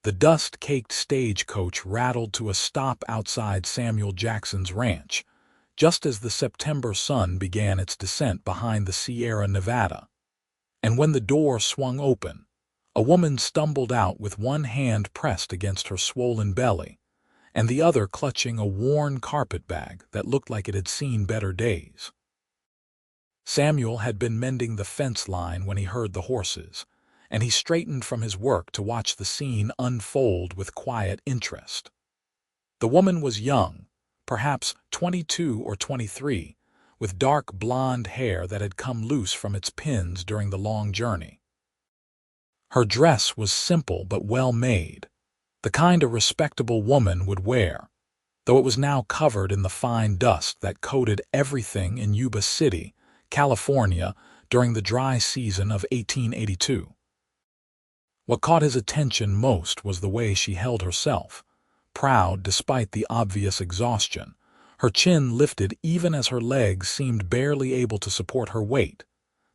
The dust-caked stagecoach rattled to a stop outside Samuel Jackson's ranch, just as the September sun began its descent behind the Sierra Nevada. And when the door swung open, a woman stumbled out with one hand pressed against her swollen belly, and the other clutching a worn carpetbag that looked like it had seen better days. Samuel had been mending the fence line when he heard the horses, and he straightened from his work to watch the scene unfold with quiet interest. The woman was young, perhaps 22 or 23, with dark blonde hair that had come loose from its pins during the long journey. Her dress was simple but well made, the kind a respectable woman would wear, though it was now covered in the fine dust that coated everything in Yuba City, California, during the dry season of 1882. What caught his attention most was the way she held herself, proud despite the obvious exhaustion, her chin lifted even as her legs seemed barely able to support her weight.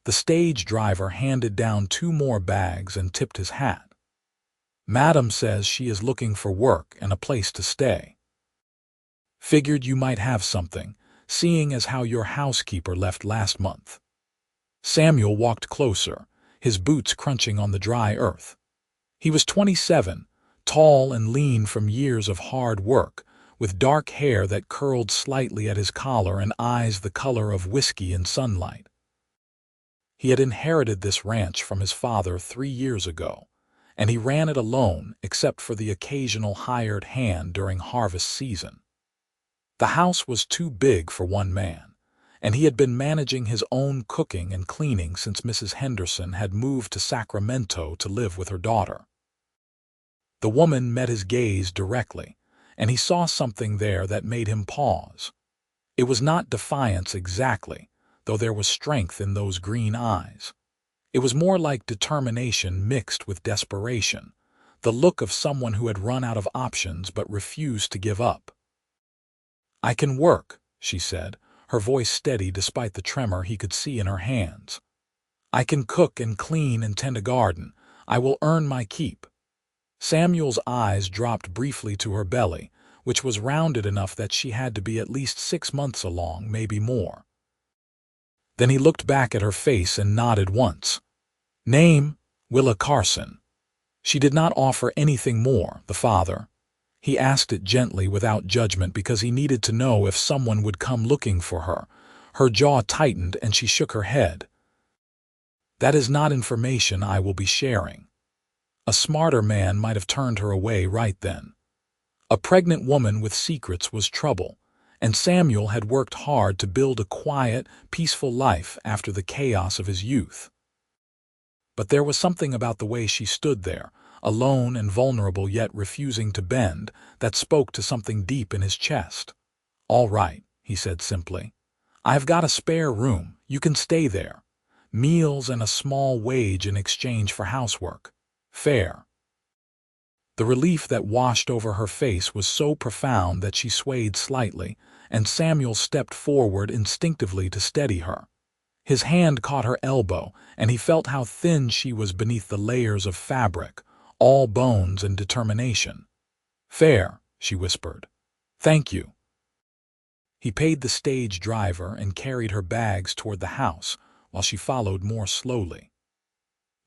The stage driver handed down 2 more bags and tipped his hat. "Madam says she is looking for work and a place to stay. Figured you might have something, seeing as how your housekeeper left last month." Samuel walked closer, his boots crunching on the dry earth. He was 27, tall and lean from years of hard work, with dark hair that curled slightly at his collar and eyes the color of whiskey in sunlight. He had inherited this ranch from his father 3 years ago, and he ran it alone except for the occasional hired hand during harvest season. The house was too big for one man, and he had been managing his own cooking and cleaning since Mrs. Henderson had moved to Sacramento to live with her daughter. The woman met his gaze directly, and he saw something there that made him pause. It was not defiance exactly, though there was strength in those green eyes. It was more like determination mixed with desperation, the look of someone who had run out of options but refused to give up. "I can work," she said, her voice steady despite the tremor he could see in her hands. "I can cook and clean and tend a garden. I will earn my keep." Samuel's eyes dropped briefly to her belly, which was rounded enough that she had to be at least 6 months along, maybe more. Then he looked back at her face and nodded once. "Name, Willa Carson." She did not offer anything more, the father. He asked it gently without judgment because he needed to know if someone would come looking for her. Her jaw tightened and she shook her head. "That is not information I will be sharing." A smarter man might have turned her away right then. A pregnant woman with secrets was trouble, and Samuel had worked hard to build a quiet, peaceful life after the chaos of his youth. But there was something about the way she stood there, alone and vulnerable yet refusing to bend, that spoke to something deep in his chest. "All right," he said simply. "I've got a spare room. You can stay there. Meals and a small wage in exchange for housework. Fair." The relief that washed over her face was so profound that she swayed slightly, and Samuel stepped forward instinctively to steady her. His hand caught her elbow, and he felt how thin she was beneath the layers of fabric, all bones and determination. "Fair," she whispered. "Thank you." He paid the stage driver and carried her bags toward the house, while she followed more slowly.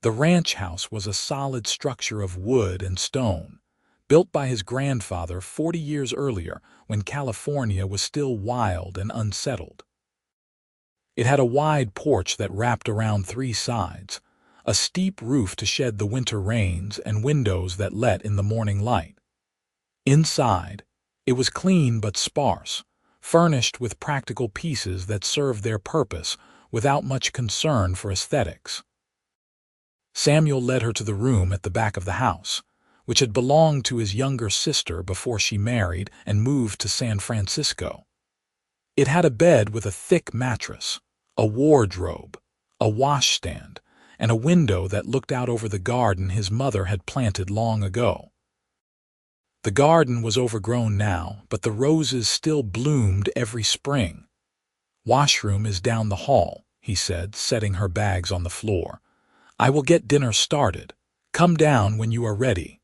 The ranch house was a solid structure of wood and stone, built by his grandfather 40 years earlier when California was still wild and unsettled. It had a wide porch that wrapped around 3 sides, a steep roof to shed the winter rains, and windows that let in the morning light. Inside, it was clean but sparse, furnished with practical pieces that served their purpose without much concern for aesthetics. Samuel led her to the room at the back of the house, which had belonged to his younger sister before she married and moved to San Francisco. It had a bed with a thick mattress, a wardrobe, a washstand, and a window that looked out over the garden his mother had planted long ago. The garden was overgrown now, but the roses still bloomed every spring. "Washroom is down the hall," he said, setting her bags on the floor. "I will get dinner started. Come down when you are ready."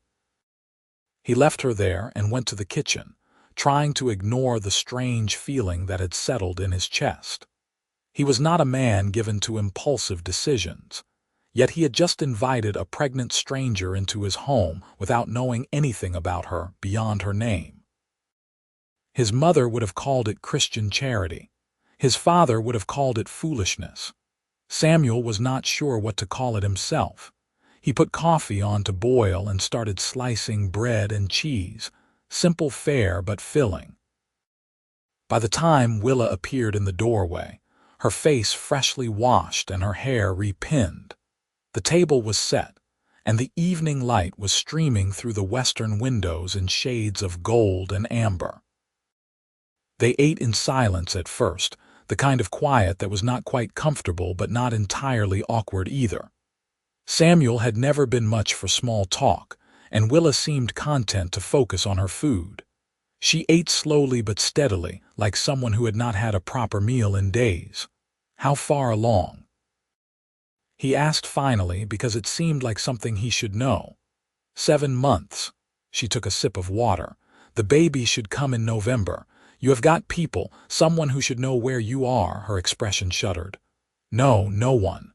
He left her there and went to the kitchen, trying to ignore the strange feeling that had settled in his chest. He was not a man given to impulsive decisions, yet he had just invited a pregnant stranger into his home without knowing anything about her beyond her name. His mother would have called it Christian charity. His father would have called it foolishness. Samuel was not sure what to call it himself. He put coffee on to boil and started slicing bread and cheese, simple fare but filling. By the time Willa appeared in the doorway, her face freshly washed and her hair repinned, the table was set, and the evening light was streaming through the western windows in shades of gold and amber. They ate in silence at first, the kind of quiet that was not quite comfortable but not entirely awkward either. Samuel had never been much for small talk, and Willa seemed content to focus on her food. She ate slowly but steadily, like someone who had not had a proper meal in days. "How far along?" he asked finally, because it seemed like something he should know. 7 months. She took a sip of water. "The baby should come in November. You have got people, someone who should know where you are," her expression shuddered. "No, no one."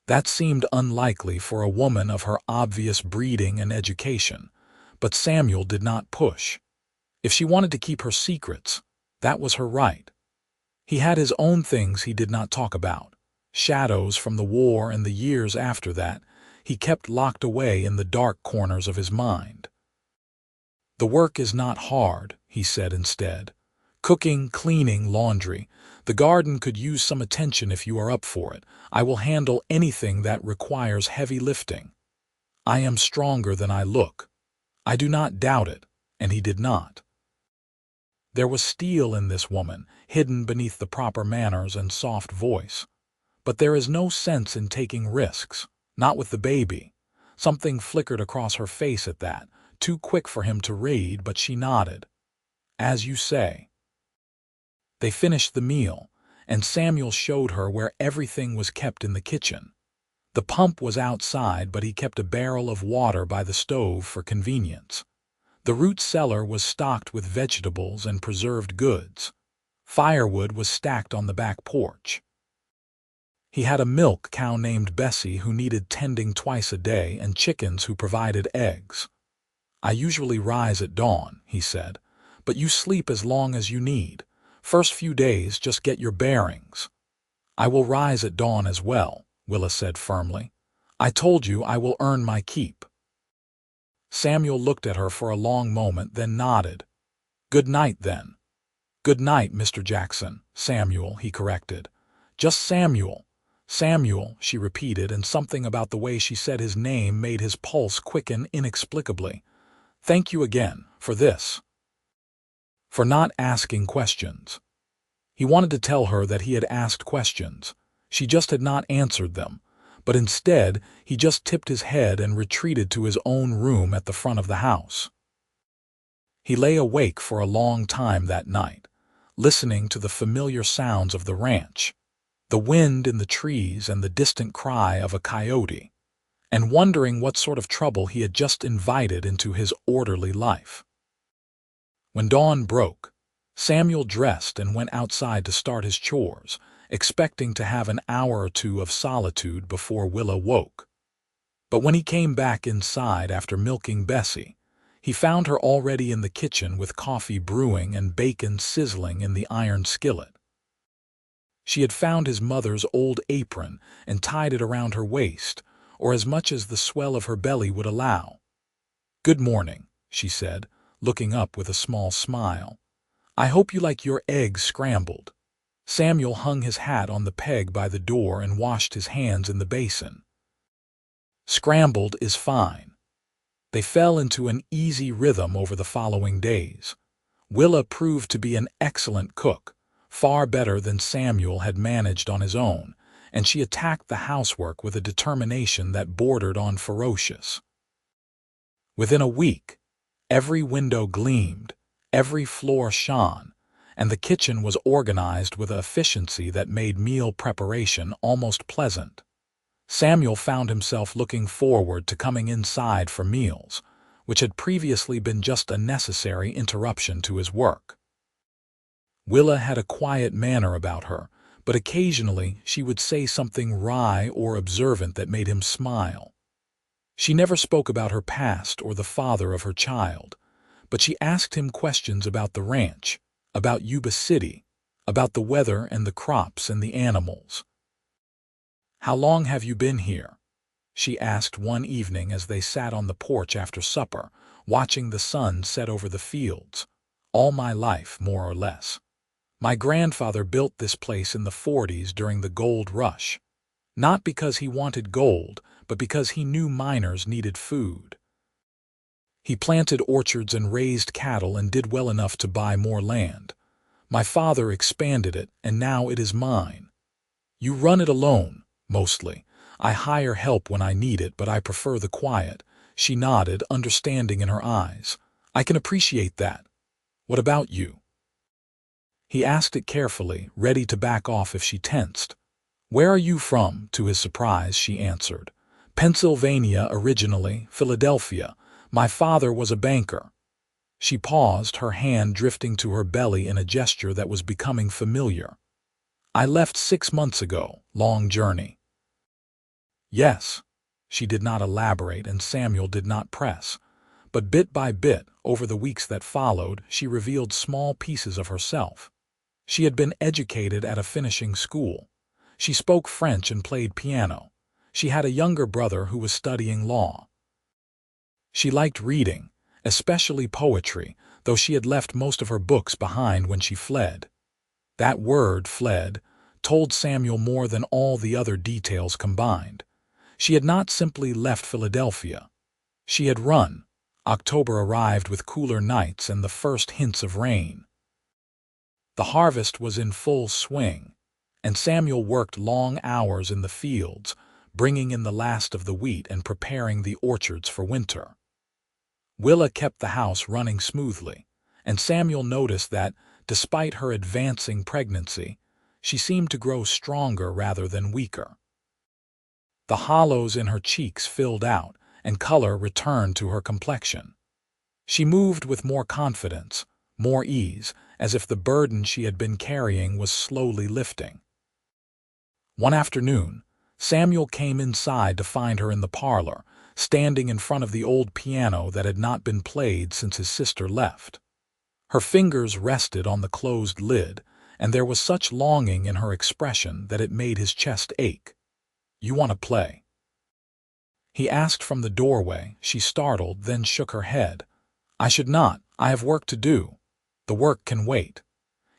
That seemed unlikely for a woman of her obvious breeding and education, but Samuel did not push. If she wanted to keep her secrets, that was her right. He had his own things he did not talk about, shadows from the war and the years after that he kept locked away in the dark corners of his mind. "The work is not hard," he said instead. "Cooking, cleaning, laundry. The garden could use some attention if you are up for it. I will handle anything that requires heavy lifting. I am stronger than I look. I do not doubt it," and he did not. There was steel in this woman, hidden beneath the proper manners and soft voice. But there is no sense in taking risks, not with the baby. Something flickered across her face at that, too quick for him to read, but she nodded. "As you say." They finished the meal, and Samuel showed her where everything was kept in the kitchen. The pump was outside, but he kept a barrel of water by the stove for convenience. The root cellar was stocked with vegetables and preserved goods. Firewood was stacked on the back porch. He had a milk cow named Bessie who needed tending twice a day and chickens who provided eggs. "I usually rise at dawn," he said, "but you sleep as long as you need. First few days, just get your bearings." "I will rise at dawn as well," Willa said firmly. "I told you I will earn my keep." Samuel looked at her for a long moment, then nodded. "Good night, then." "Good night, Mr. Jackson." "Samuel," he corrected. "Just Samuel." "Samuel," she repeated, and something about the way she said his name made his pulse quicken inexplicably. "Thank you again, for this. For not asking questions." He wanted to tell her that he had asked questions. She just had not answered them. But instead, he just tipped his head and retreated to his own room at the front of the house. He lay awake for a long time that night, listening to the familiar sounds of the ranch, the wind in the trees and the distant cry of a coyote, and wondering what sort of trouble he had just invited into his orderly life. When dawn broke, Samuel dressed and went outside to start his chores, expecting to have an hour or two of solitude before Willa woke. But when he came back inside after milking Bessie, he found her already in the kitchen with coffee brewing and bacon sizzling in the iron skillet. She had found his mother's old apron and tied it around her waist, or as much as the swell of her belly would allow. "Good morning," she said, looking up with a small smile. "I hope you like your eggs scrambled." Samuel hung his hat on the peg by the door and washed his hands in the basin. "Scrambled is fine." They fell into an easy rhythm over the following days. Willa proved to be an excellent cook, far better than Samuel had managed on his own, and she attacked the housework with a determination that bordered on ferocious. Within a week, every window gleamed, every floor shone, and the kitchen was organized with an efficiency that made meal preparation almost pleasant. Samuel found himself looking forward to coming inside for meals, which had previously been just a necessary interruption to his work. Willa had a quiet manner about her, but occasionally she would say something wry or observant that made him smile. She never spoke about her past or the father of her child, but she asked him questions about the ranch, about Yuba City, about the weather and the crops and the animals. "How long have you been here?" she asked one evening as they sat on the porch after supper, watching the sun set over the fields. "All my life, more or less. My grandfather built this place in the 40s during the gold rush. Not because he wanted gold, but because he knew miners needed food. He planted orchards and raised cattle and did well enough to buy more land. My father expanded it, and now it is mine. You run it alone, mostly. I hire help when I need it, but I prefer the quiet." She nodded, understanding in her eyes. "I can appreciate that. What about you?" He asked it carefully, ready to back off if she tensed. "Where are you from?" To his surprise, she answered. "Pennsylvania originally, Philadelphia. My father was a banker." She paused, her hand drifting to her belly in a gesture that was becoming familiar. "I left 6 months ago. Long journey." "Yes." She did not elaborate, and Samuel did not press. But bit by bit, over the weeks that followed, she revealed small pieces of herself. She had been educated at a finishing school. She spoke French and played piano. She had a younger brother who was studying law. She liked reading, especially poetry, though she had left most of her books behind when she fled. That word, fled, told Samuel more than all the other details combined. She had not simply left Philadelphia. She had run. October arrived with cooler nights and the first hints of rain. The harvest was in full swing, and Samuel worked long hours in the fields, bringing in the last of the wheat and preparing the orchards for winter. Willa kept the house running smoothly, and Samuel noticed that, despite her advancing pregnancy, she seemed to grow stronger rather than weaker. The hollows in her cheeks filled out, and color returned to her complexion. She moved with more confidence, more ease, as if the burden she had been carrying was slowly lifting. One afternoon, Samuel came inside to find her in the parlor, standing in front of the old piano that had not been played since his sister left. Her fingers rested on the closed lid, and there was such longing in her expression that it made his chest ache. "You want to play?" he asked from the doorway. She startled, then shook her head. "I should not. I have work to do. The work can wait."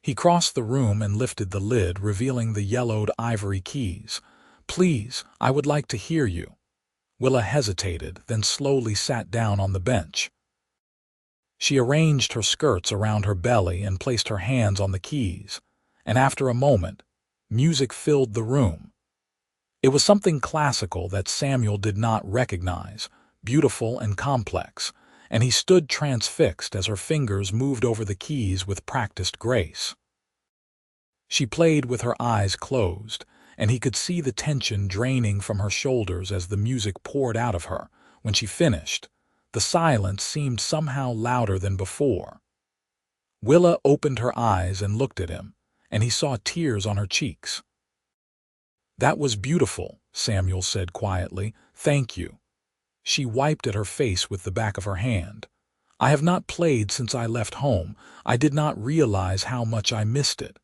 He crossed the room and lifted the lid, revealing the yellowed ivory keys. "Please, I would like to hear you." Willa hesitated, then slowly sat down on the bench. She arranged her skirts around her belly and placed her hands on the keys, and after a moment, music filled the room. It was something classical that Samuel did not recognize, beautiful and complex, and he stood transfixed as her fingers moved over the keys with practiced grace. She played with her eyes closed, and he could see the tension draining from her shoulders as the music poured out of her. When she finished, the silence seemed somehow louder than before. Willa opened her eyes and looked at him, and he saw tears on her cheeks. "That was beautiful," Samuel said quietly. "Thank you." She wiped at her face with the back of her hand. "I have not played since I left home. I did not realize how much I missed it.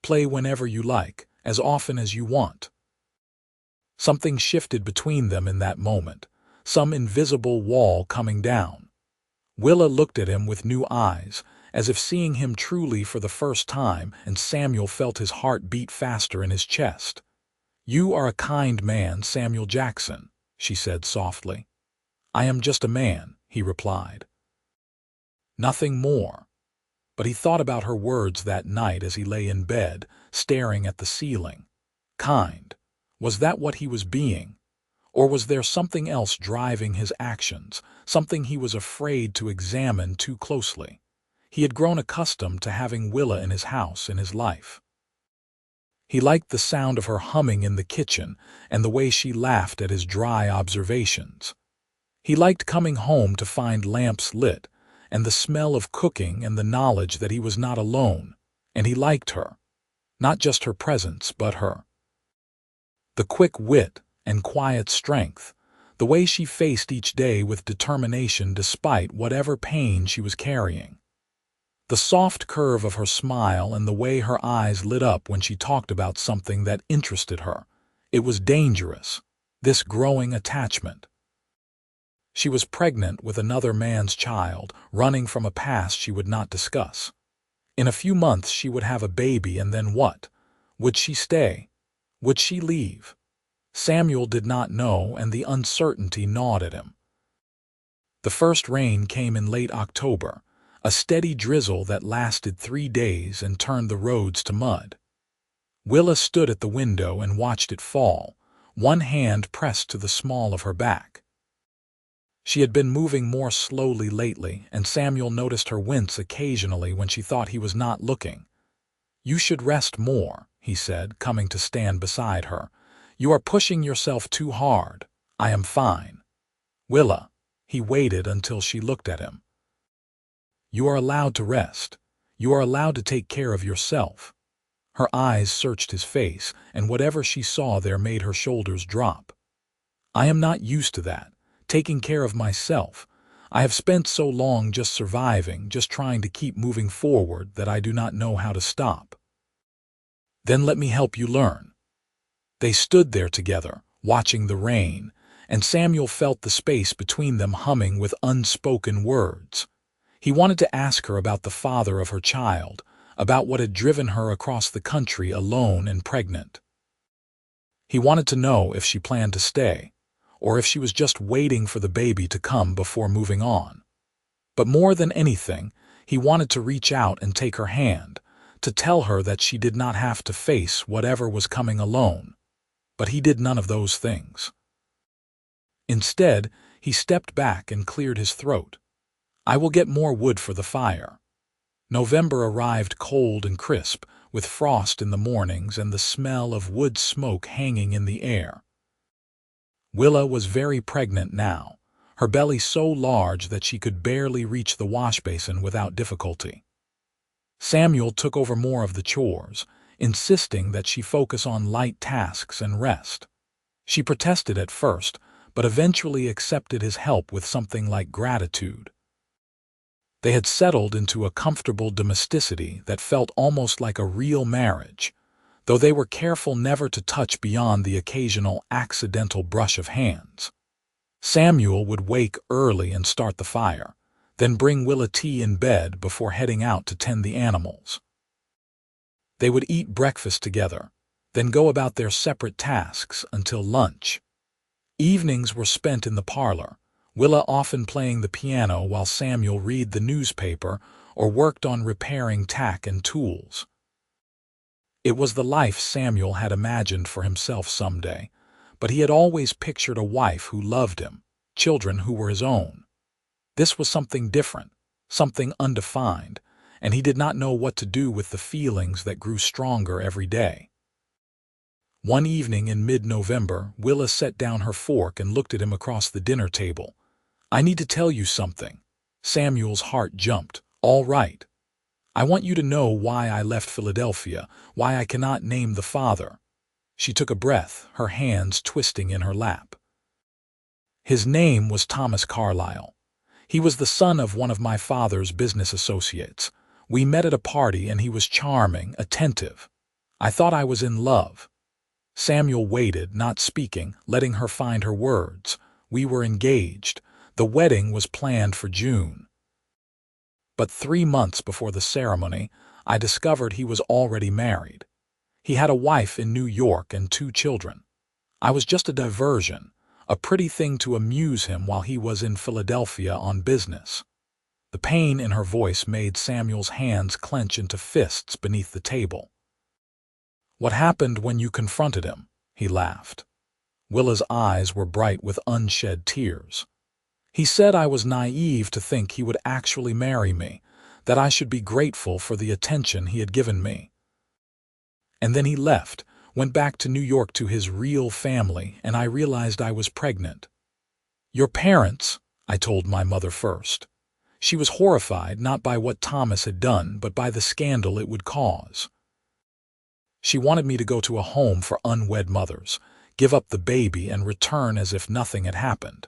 Play whenever you like, as often as you want." Something shifted between them in that moment, some invisible wall coming down. Willa looked at him with new eyes, as if seeing him truly for the first time, and Samuel felt his heart beat faster in his chest. "You are a kind man, Samuel Jackson," she said softly. "I am just a man," he replied. Nothing more. But he thought about her words that night as he lay in bed, staring at the ceiling. Kind. Was that what he was being? Or was there something else driving his actions, something he was afraid to examine too closely? He had grown accustomed to having Willa in his house, in his life. He liked the sound of her humming in the kitchen and the way she laughed at his dry observations. He liked coming home to find lamps lit, and the smell of cooking and the knowledge that he was not alone, and he liked her. Not just her presence, but the quick wit and quiet strength, the way she faced each day with determination despite whatever pain she was carrying. The soft curve of her smile and the way her eyes lit up when she talked about something that interested her. It was dangerous, this growing attachment. She was pregnant with another man's child, running from a past she would not discuss. In a few months she would have a baby, and then what? Would she stay? Would she leave? Samuel did not know, and the uncertainty gnawed at him. The first rain came in late October, a steady drizzle that lasted 3 days and turned the roads to mud. Willa stood at the window and watched it fall, one hand pressed to the small of her back. She had been moving more slowly lately, and Samuel noticed her wince occasionally when she thought he was not looking. "You should rest more," he said, coming to stand beside her. "You are pushing yourself too hard. I am fine." "Willa." He waited until she looked at him. "You are allowed to rest. You are allowed to take care of yourself." Her eyes searched his face, and whatever she saw there made her shoulders drop. "I am not used to that, taking care of myself. I have spent so long just surviving, just trying to keep moving forward, that I do not know how to stop." "Then let me help you learn." They stood there together, watching the rain, and Samuel felt the space between them humming with unspoken words. He wanted to ask her about the father of her child, about what had driven her across the country alone and pregnant. He wanted to know if she planned to stay, or if she was just waiting for the baby to come before moving on. But more than anything, he wanted to reach out and take her hand, to tell her that she did not have to face whatever was coming alone. But he did none of those things. Instead, he stepped back and cleared his throat. "I will get more wood for the fire." November arrived cold and crisp, with frost in the mornings and the smell of wood smoke hanging in the air. Willa was very pregnant now, her belly so large that she could barely reach the wash basin without difficulty. Samuel took over more of the chores, insisting that she focus on light tasks and rest. She protested at first, but eventually accepted his help with something like gratitude. They had settled into a comfortable domesticity that felt almost like a real marriage, though they were careful never to touch beyond the occasional accidental brush of hands. Samuel would wake early and start the fire, then bring Willa tea in bed before heading out to tend the animals. They would eat breakfast together, then go about their separate tasks until lunch. Evenings were spent in the parlor, Willa often playing the piano while Samuel read the newspaper or worked on repairing tack and tools. It was the life Samuel had imagined for himself someday, but he had always pictured a wife who loved him, children who were his own. This was something different, something undefined, and he did not know what to do with the feelings that grew stronger every day. One evening in mid-November, Willa set down her fork and looked at him across the dinner table. "I need to tell you something." Samuel's heart jumped. "All right. I want you to know why I left Philadelphia, why I cannot name the father." She took a breath, her hands twisting in her lap. "His name was Thomas Carlyle. He was the son of one of my father's business associates. We met at a party and he was charming, attentive. I thought I was in love." Samuel waited, not speaking, letting her find her words. "We were engaged. The wedding was planned for June. But 3 months before the ceremony, I discovered he was already married. He had a wife in New York and 2 children. I was just a diversion, a pretty thing to amuse him while he was in Philadelphia on business." The pain in her voice made Samuel's hands clench into fists beneath the table. "What happened when you confronted him?" He laughed. Willa's eyes were bright with unshed tears. "He said I was naive to think he would actually marry me, that I should be grateful for the attention he had given me. And then he left, went back to New York to his real family, and I realized I was pregnant." Your parents, I told my mother first. She was horrified not by what Thomas had done, but by the scandal it would cause. She wanted me to go to a home for unwed mothers, give up the baby, and return as if nothing had happened.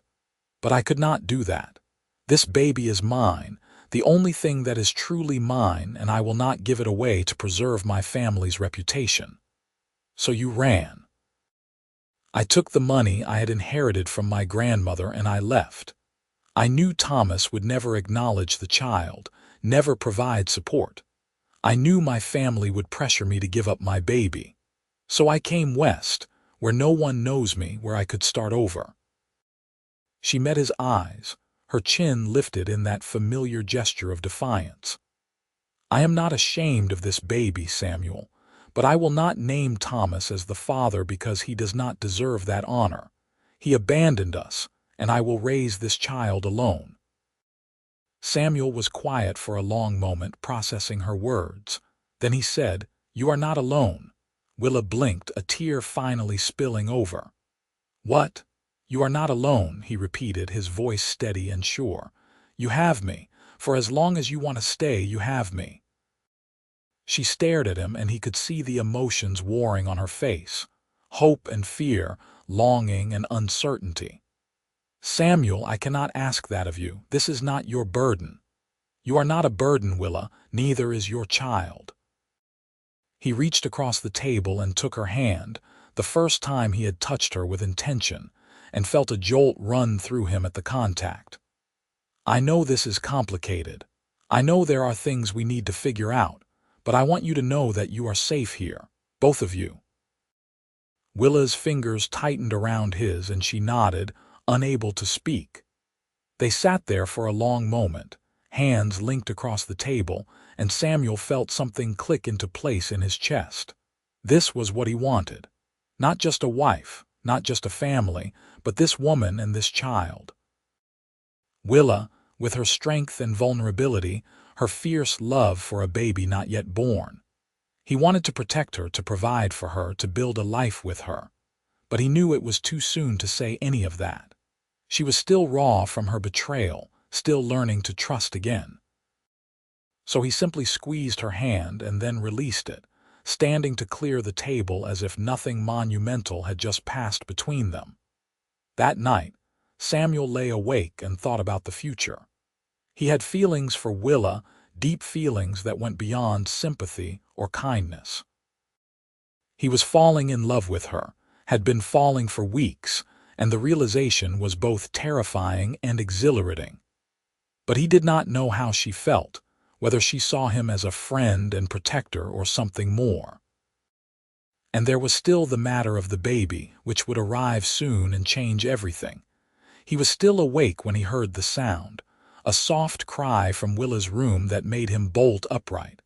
But I could not do that. This baby is mine, the only thing that is truly mine, and I will not give it away to preserve my family's reputation. So you ran. I took the money I had inherited from my grandmother and I left. I knew Thomas would never acknowledge the child, never provide support. I knew my family would pressure me to give up my baby. So I came west, where no one knows me, where I could start over. She met his eyes, her chin lifted in that familiar gesture of defiance. I am not ashamed of this baby, Samuel, but I will not name Thomas as the father because he does not deserve that honor. He abandoned us, and I will raise this child alone. Samuel was quiet for a long moment, processing her words. Then he said, "You are not alone." Willa blinked, a tear finally spilling over. "What? You are not alone," he repeated, his voice steady and sure. "You have me. For as long as you want to stay, you have me." She stared at him, and he could see the emotions warring on her face. Hope and fear, longing and uncertainty. "Samuel, I cannot ask that of you. This is not your burden." "You are not a burden, Willa. Neither is your child." He reached across the table and took her hand, the first time he had touched her with intention, and felt a jolt run through him at the contact. "I know this is complicated. I know there are things we need to figure out, but I want you to know that you are safe here, both of you." Willa's fingers tightened around his and she nodded, unable to speak. They sat there for a long moment, hands linked across the table, and Samuel felt something click into place in his chest. This was what he wanted. Not just a wife, not just a family, but this woman and this child. Willa, with her strength and vulnerability, her fierce love for a baby not yet born. He wanted to protect her, to provide for her, to build a life with her. But he knew it was too soon to say any of that. She was still raw from her betrayal, still learning to trust again. So he simply squeezed her hand and then released it, standing to clear the table as if nothing monumental had just passed between them. That night, Samuel lay awake and thought about the future. He had feelings for Willa, deep feelings that went beyond sympathy or kindness. He was falling in love with her, had been falling for weeks, and the realization was both terrifying and exhilarating. But he did not know how she felt, whether she saw him as a friend and protector or something more. And there was still the matter of the baby, which would arrive soon and change everything. He was still awake when he heard the sound, a soft cry from Willa's room that made him bolt upright.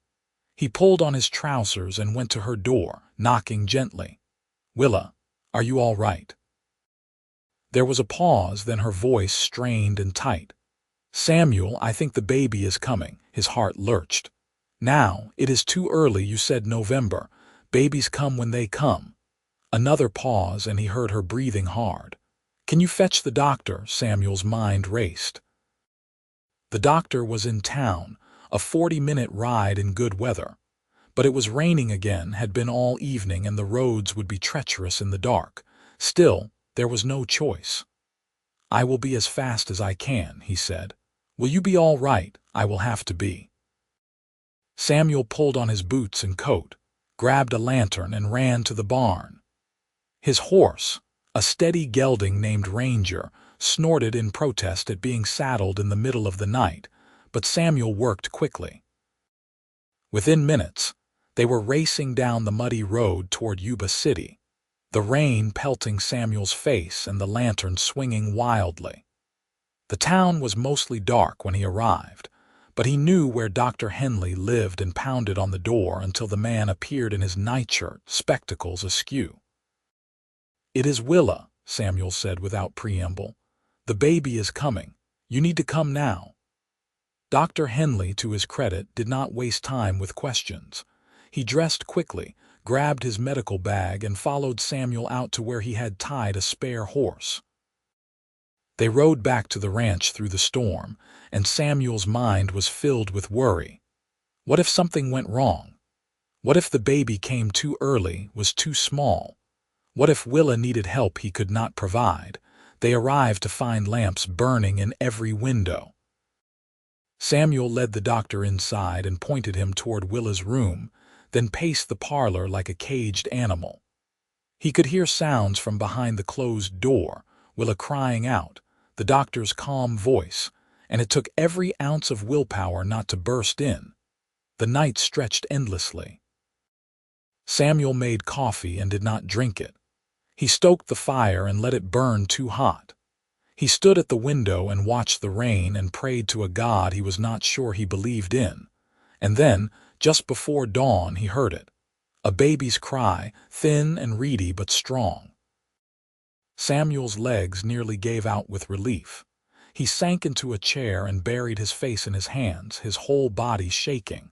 He pulled on his trousers and went to her door, knocking gently. "Willa, are you all right?" There was a pause, then her voice strained and tight. "Samuel, I think the baby is coming." His heart lurched. "Now, it is too early. You said November. Babies come when they come." Another pause, and he heard her breathing hard. "Can you fetch the doctor?" Samuel's mind raced. The doctor was in town, a 40-minute ride in good weather. But it was raining again, had been all evening, and the roads would be treacherous in the dark. Still, there was no choice. "I will be as fast as I can," he said. "Will you be all right?" "I will have to be." Samuel pulled on his boots and coat, grabbed a lantern, and ran to the barn. His horse, a steady gelding named Ranger, snorted in protest at being saddled in the middle of the night, but Samuel worked quickly. Within minutes, they were racing down the muddy road toward Yuba City, the rain pelting Samuel's face and the lantern swinging wildly. The town was mostly dark when he arrived, but he knew where Dr. Henley lived and pounded on the door until the man appeared in his nightshirt, spectacles askew. "It is Willa," Samuel said without preamble. "The baby is coming. You need to come now." Dr. Henley, to his credit, did not waste time with questions. He dressed quickly, grabbed his medical bag, and followed Samuel out to where he had tied a spare horse. They rode back to the ranch through the storm, and Samuel's mind was filled with worry. What if something went wrong? What if the baby came too early, was too small? What if Willa needed help he could not provide? They arrived to find lamps burning in every window. Samuel led the doctor inside and pointed him toward Willa's room, then paced the parlor like a caged animal. He could hear sounds from behind the closed door, Willa crying out, the doctor's calm voice, and it took every ounce of willpower not to burst in. The night stretched endlessly. Samuel made coffee and did not drink it. He stoked the fire and let it burn too hot. He stood at the window and watched the rain and prayed to a God he was not sure he believed in. And then, just before dawn, he heard it. A baby's cry, thin and reedy but strong. Samuel's legs nearly gave out with relief. He sank into a chair and buried his face in his hands, his whole body shaking.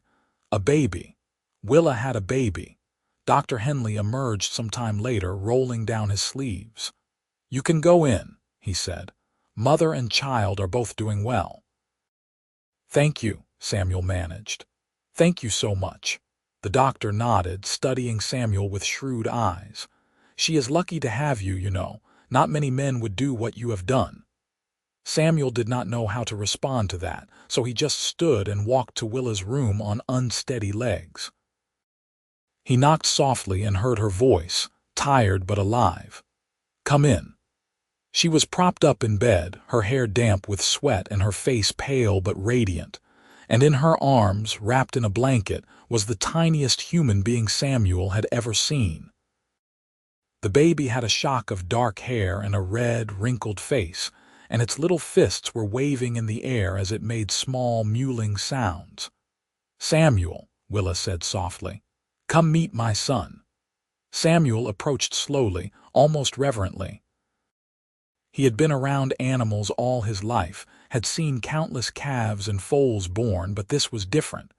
A baby. Willa had a baby. Dr. Henley emerged some time later, rolling down his sleeves. "You can go in," he said. "Mother and child are both doing well." "Thank you," Samuel managed. "Thank you so much." The doctor nodded, studying Samuel with shrewd eyes. "She is lucky to have you, you know. Not many men would do what you have done." Samuel did not know how to respond to that, so he just stood and walked to Willa's room on unsteady legs. He knocked softly and heard her voice, tired but alive. "Come in." She was propped up in bed, her hair damp with sweat and her face pale but radiant, and in her arms, wrapped in a blanket, was the tiniest human being Samuel had ever seen. The baby had a shock of dark hair and a red, wrinkled face, and its little fists were waving in the air as it made small, mewling sounds. "Samuel," Willa said softly, "come meet my son." Samuel approached slowly, almost reverently. He had been around animals all his life, had seen countless calves and foals born, but this was different.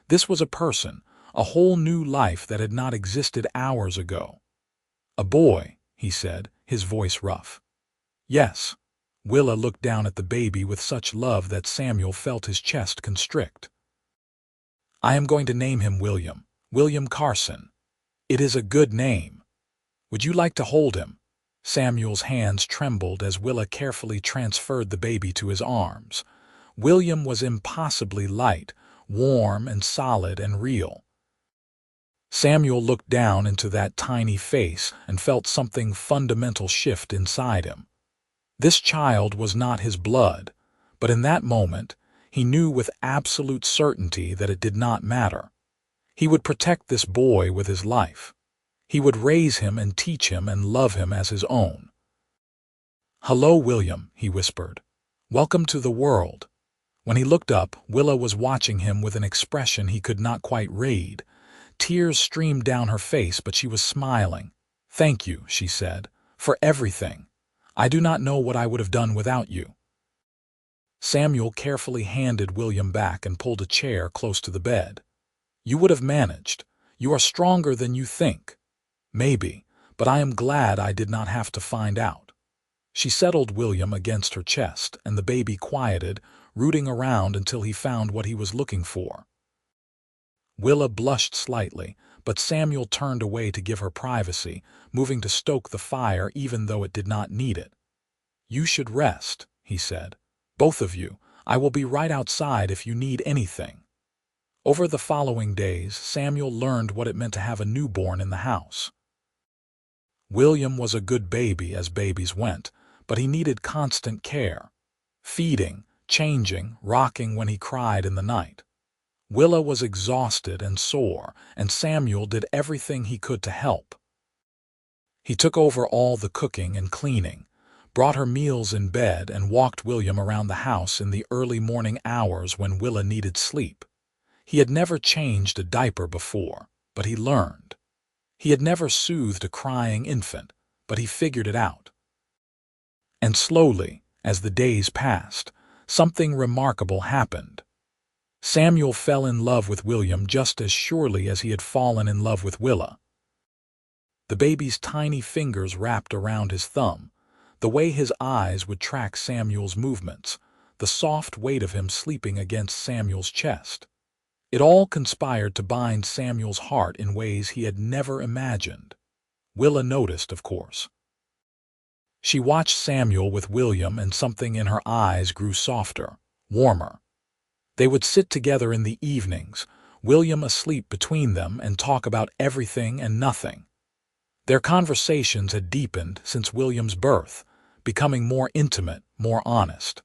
This was a person, a whole new life that had not existed hours ago. "A boy," he said, his voice rough. "Yes." Willa looked down at the baby with such love that Samuel felt his chest constrict. "I am going to name him William. William Carson. It is a good name. Would you like to hold him?" Samuel's hands trembled as Willa carefully transferred the baby to his arms. William was impossibly light, warm and solid and real. Samuel looked down into that tiny face and felt something fundamental shift inside him. This child was not his blood, but in that moment, he knew with absolute certainty that it did not matter. He would protect this boy with his life. He would raise him and teach him and love him as his own. "Hello, William," he whispered. "Welcome to the world." When he looked up, Willa was watching him with an expression he could not quite read. Tears streamed down her face, but she was smiling. "Thank you," she said, "for everything. I do not know what I would have done without you." Samuel carefully handed William back and pulled a chair close to the bed. "You would have managed. You are stronger than you think." "Maybe, but I am glad I did not have to find out." She settled William against her chest, and the baby quieted, rooting around until he found what he was looking for. Willa blushed slightly, but Samuel turned away to give her privacy, moving to stoke the fire even though it did not need it. "You should rest," he said. "Both of you. I will be right outside if you need anything." Over the following days, Samuel learned what it meant to have a newborn in the house. William was a good baby as babies went, but he needed constant care. Feeding, changing, rocking when he cried in the night. Willa was exhausted and sore, and Samuel did everything he could to help. He took over all the cooking and cleaning, brought her meals in bed, and walked William around the house in the early morning hours when Willa needed sleep. He had never changed a diaper before, but he learned. He had never soothed a crying infant, but he figured it out. And slowly, as the days passed, something remarkable happened. Samuel fell in love with William just as surely as he had fallen in love with Willa. The baby's tiny fingers wrapped around his thumb, the way his eyes would track Samuel's movements, the soft weight of him sleeping against Samuel's chest. It all conspired to bind Samuel's heart in ways he had never imagined. Willa noticed, of course. She watched Samuel with William, and something in her eyes grew softer, warmer. They would sit together in the evenings, William asleep between them, and talk about everything and nothing. Their conversations had deepened since William's birth, becoming more intimate, more honest.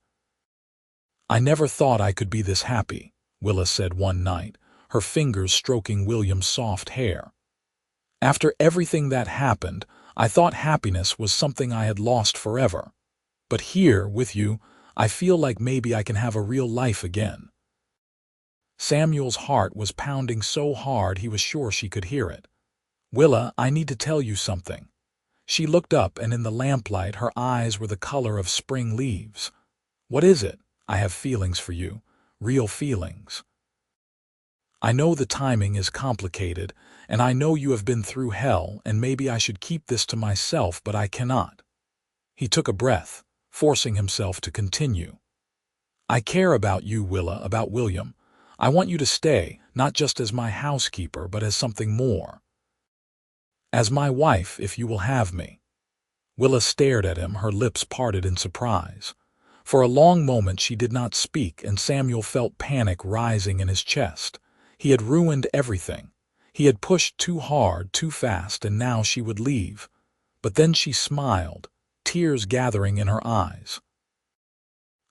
"I never thought I could be this happy," Willa said one night, her fingers stroking William's soft hair. "After everything that happened, I thought happiness was something I had lost forever. But here, with you, I feel like maybe I can have a real life again." Samuel's heart was pounding so hard he was sure she could hear it. "Willa, I need to tell you something." She looked up, and in the lamplight her eyes were the color of spring leaves. "What is it?" "I have feelings for you, real feelings. I know the timing is complicated, and I know you have been through hell, and maybe I should keep this to myself, but I cannot." He took a breath, forcing himself to continue. "I care about you, Willa, about William. I want you to stay, not just as my housekeeper, but as something more. As my wife, if you will have me." Willa stared at him, her lips parted in surprise. For a long moment she did not speak, and Samuel felt panic rising in his chest. He had ruined everything. He had pushed too hard, too fast, and now she would leave. But then she smiled, tears gathering in her eyes.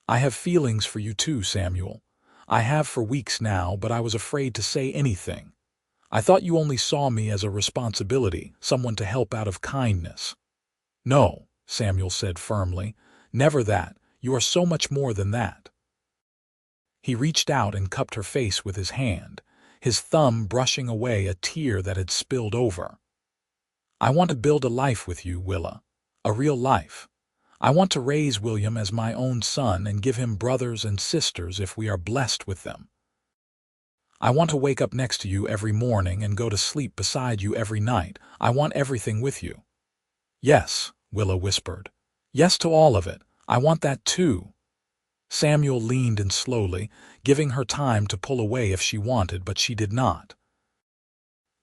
"I have feelings for you too, Samuel. I have for weeks now, but I was afraid to say anything. I thought you only saw me as a responsibility, someone to help out of kindness." "No," Samuel said firmly, "never that. You are so much more than that." He reached out and cupped her face with his hand, his thumb brushing away a tear that had spilled over. "I want to build a life with you, Willa. A real life. I want to raise William as my own son and give him brothers and sisters if we are blessed with them. I want to wake up next to you every morning and go to sleep beside you every night. I want everything with you." "Yes," Willa whispered. "Yes to all of it. I want that too." Samuel leaned in slowly, giving her time to pull away if she wanted, but she did not.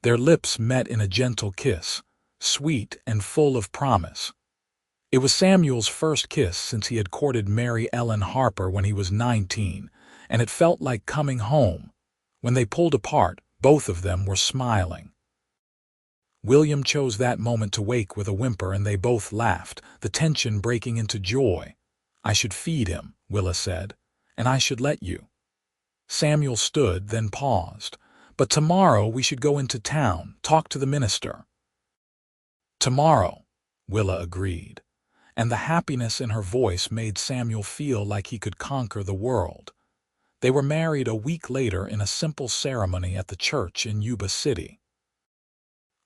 Their lips met in a gentle kiss, sweet and full of promise. It was Samuel's first kiss since he had courted Mary Ellen Harper when he was 19, and it felt like coming home. When they pulled apart, both of them were smiling. William chose that moment to wake with a whimper, and they both laughed, the tension breaking into joy. "I should feed him," Willa said, "and I should let you." Samuel stood, then paused. "But tomorrow we should go into town, talk to the minister." "Tomorrow," Willa agreed, and the happiness in her voice made Samuel feel like he could conquer the world. They were married a week later in a simple ceremony at the church in Yuba City.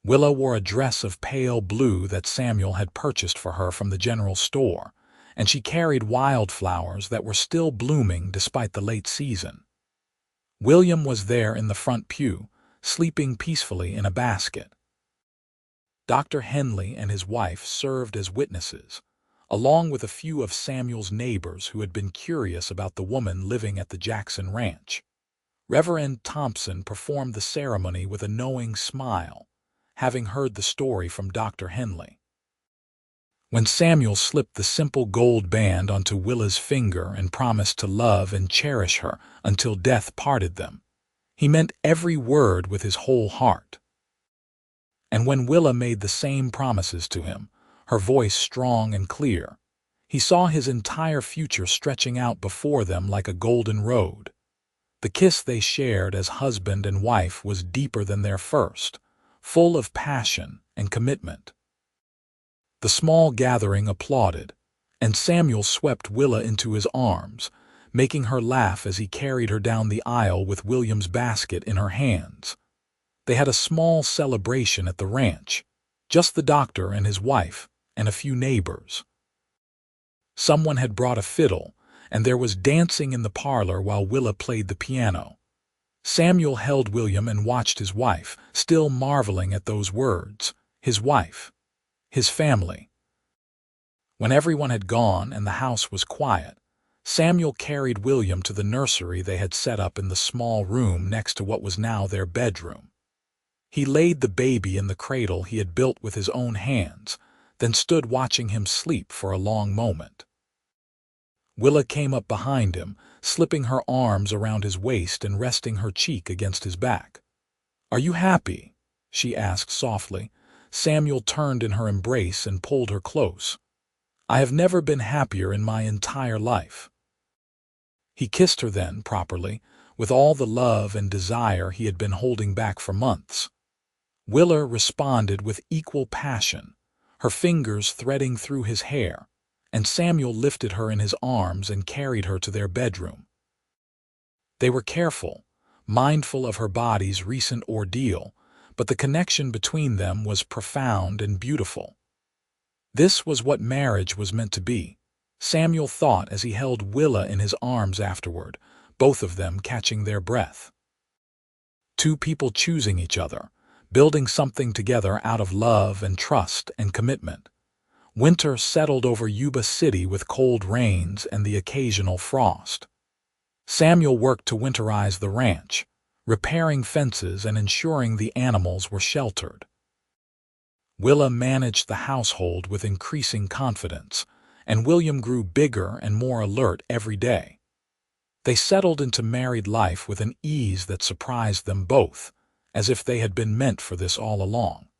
Willa wore a dress of pale blue that Samuel had purchased for her from the general store, and she carried wildflowers that were still blooming despite the late season. William was there in the front pew, sleeping peacefully in a basket. Dr. Henley and his wife served as witnesses, along with a few of Samuel's neighbors who had been curious about the woman living at the Jackson Ranch. Reverend Thompson performed the ceremony with a knowing smile, having heard the story from Dr. Henley. When Samuel slipped the simple gold band onto Willa's finger and promised to love and cherish her until death parted them, he meant every word with his whole heart. And when Willa made the same promises to him, her voice strong and clear, he saw his entire future stretching out before them like a golden road. The kiss they shared as husband and wife was deeper than their first, full of passion and commitment. The small gathering applauded, and Samuel swept Willa into his arms, making her laugh as he carried her down the aisle with William's basket in her hands. They had a small celebration at the ranch, just the doctor and his wife, and a few neighbors. Someone had brought a fiddle, and there was dancing in the parlor while Willa played the piano. Samuel held William and watched his wife, still marveling at those words. His wife. His family. When everyone had gone and the house was quiet, Samuel carried William to the nursery they had set up in the small room next to what was now their bedroom. He laid the baby in the cradle he had built with his own hands, then stood watching him sleep for a long moment. Willa came up behind him, slipping her arms around his waist and resting her cheek against his back. "Are you happy?" she asked softly. Samuel turned in her embrace and pulled her close. "I have never been happier in my entire life." He kissed her then, properly, with all the love and desire he had been holding back for months. Willa responded with equal passion, her fingers threading through his hair, and Samuel lifted her in his arms and carried her to their bedroom. They were careful, mindful of her body's recent ordeal, but the connection between them was profound and beautiful. This was what marriage was meant to be, Samuel thought as he held Willa in his arms afterward, both of them catching their breath. Two people choosing each other, building something together out of love and trust and commitment. Winter settled over Yuba City with cold rains and the occasional frost. Samuel worked to winterize the ranch, repairing fences and ensuring the animals were sheltered. Willa managed the household with increasing confidence, and William grew bigger and more alert every day. They settled into married life with an ease that surprised them both, as if they had been meant for this all along.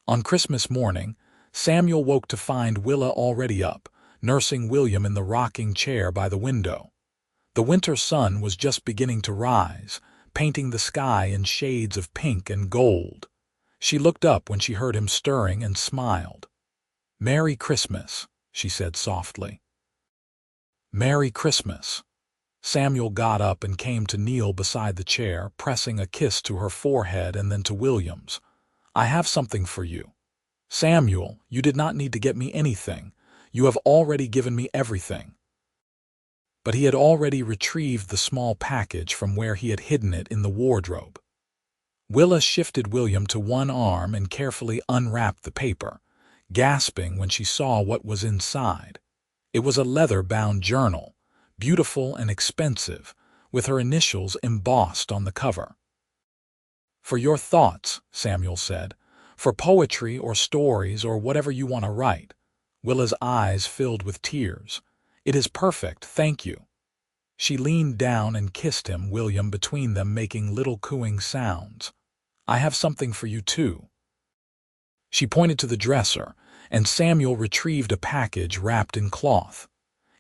On Christmas morning, Samuel woke to find Willa already up, nursing William in the rocking chair by the window. The winter sun was just beginning to rise, painting the sky in shades of pink and gold. She looked up when she heard him stirring and smiled. "Merry Christmas," she said softly. "Merry Christmas." Samuel got up and came to kneel beside the chair, pressing a kiss to her forehead and then to William's. "I have something for you." "Samuel, you did not need to get me anything. You have already given me everything." But he had already retrieved the small package from where he had hidden it in the wardrobe. Willa shifted William to one arm and carefully unwrapped the paper, gasping when she saw what was inside. It was a leather-bound journal, beautiful and expensive, with her initials embossed on the cover. "For your thoughts," Samuel said, "for poetry or stories or whatever you want to write." Willa's eyes filled with tears. "It is perfect, thank you." She leaned down and kissed him, William between them making little cooing sounds. "I have something for you too." She pointed to the dresser, and Samuel retrieved a package wrapped in cloth.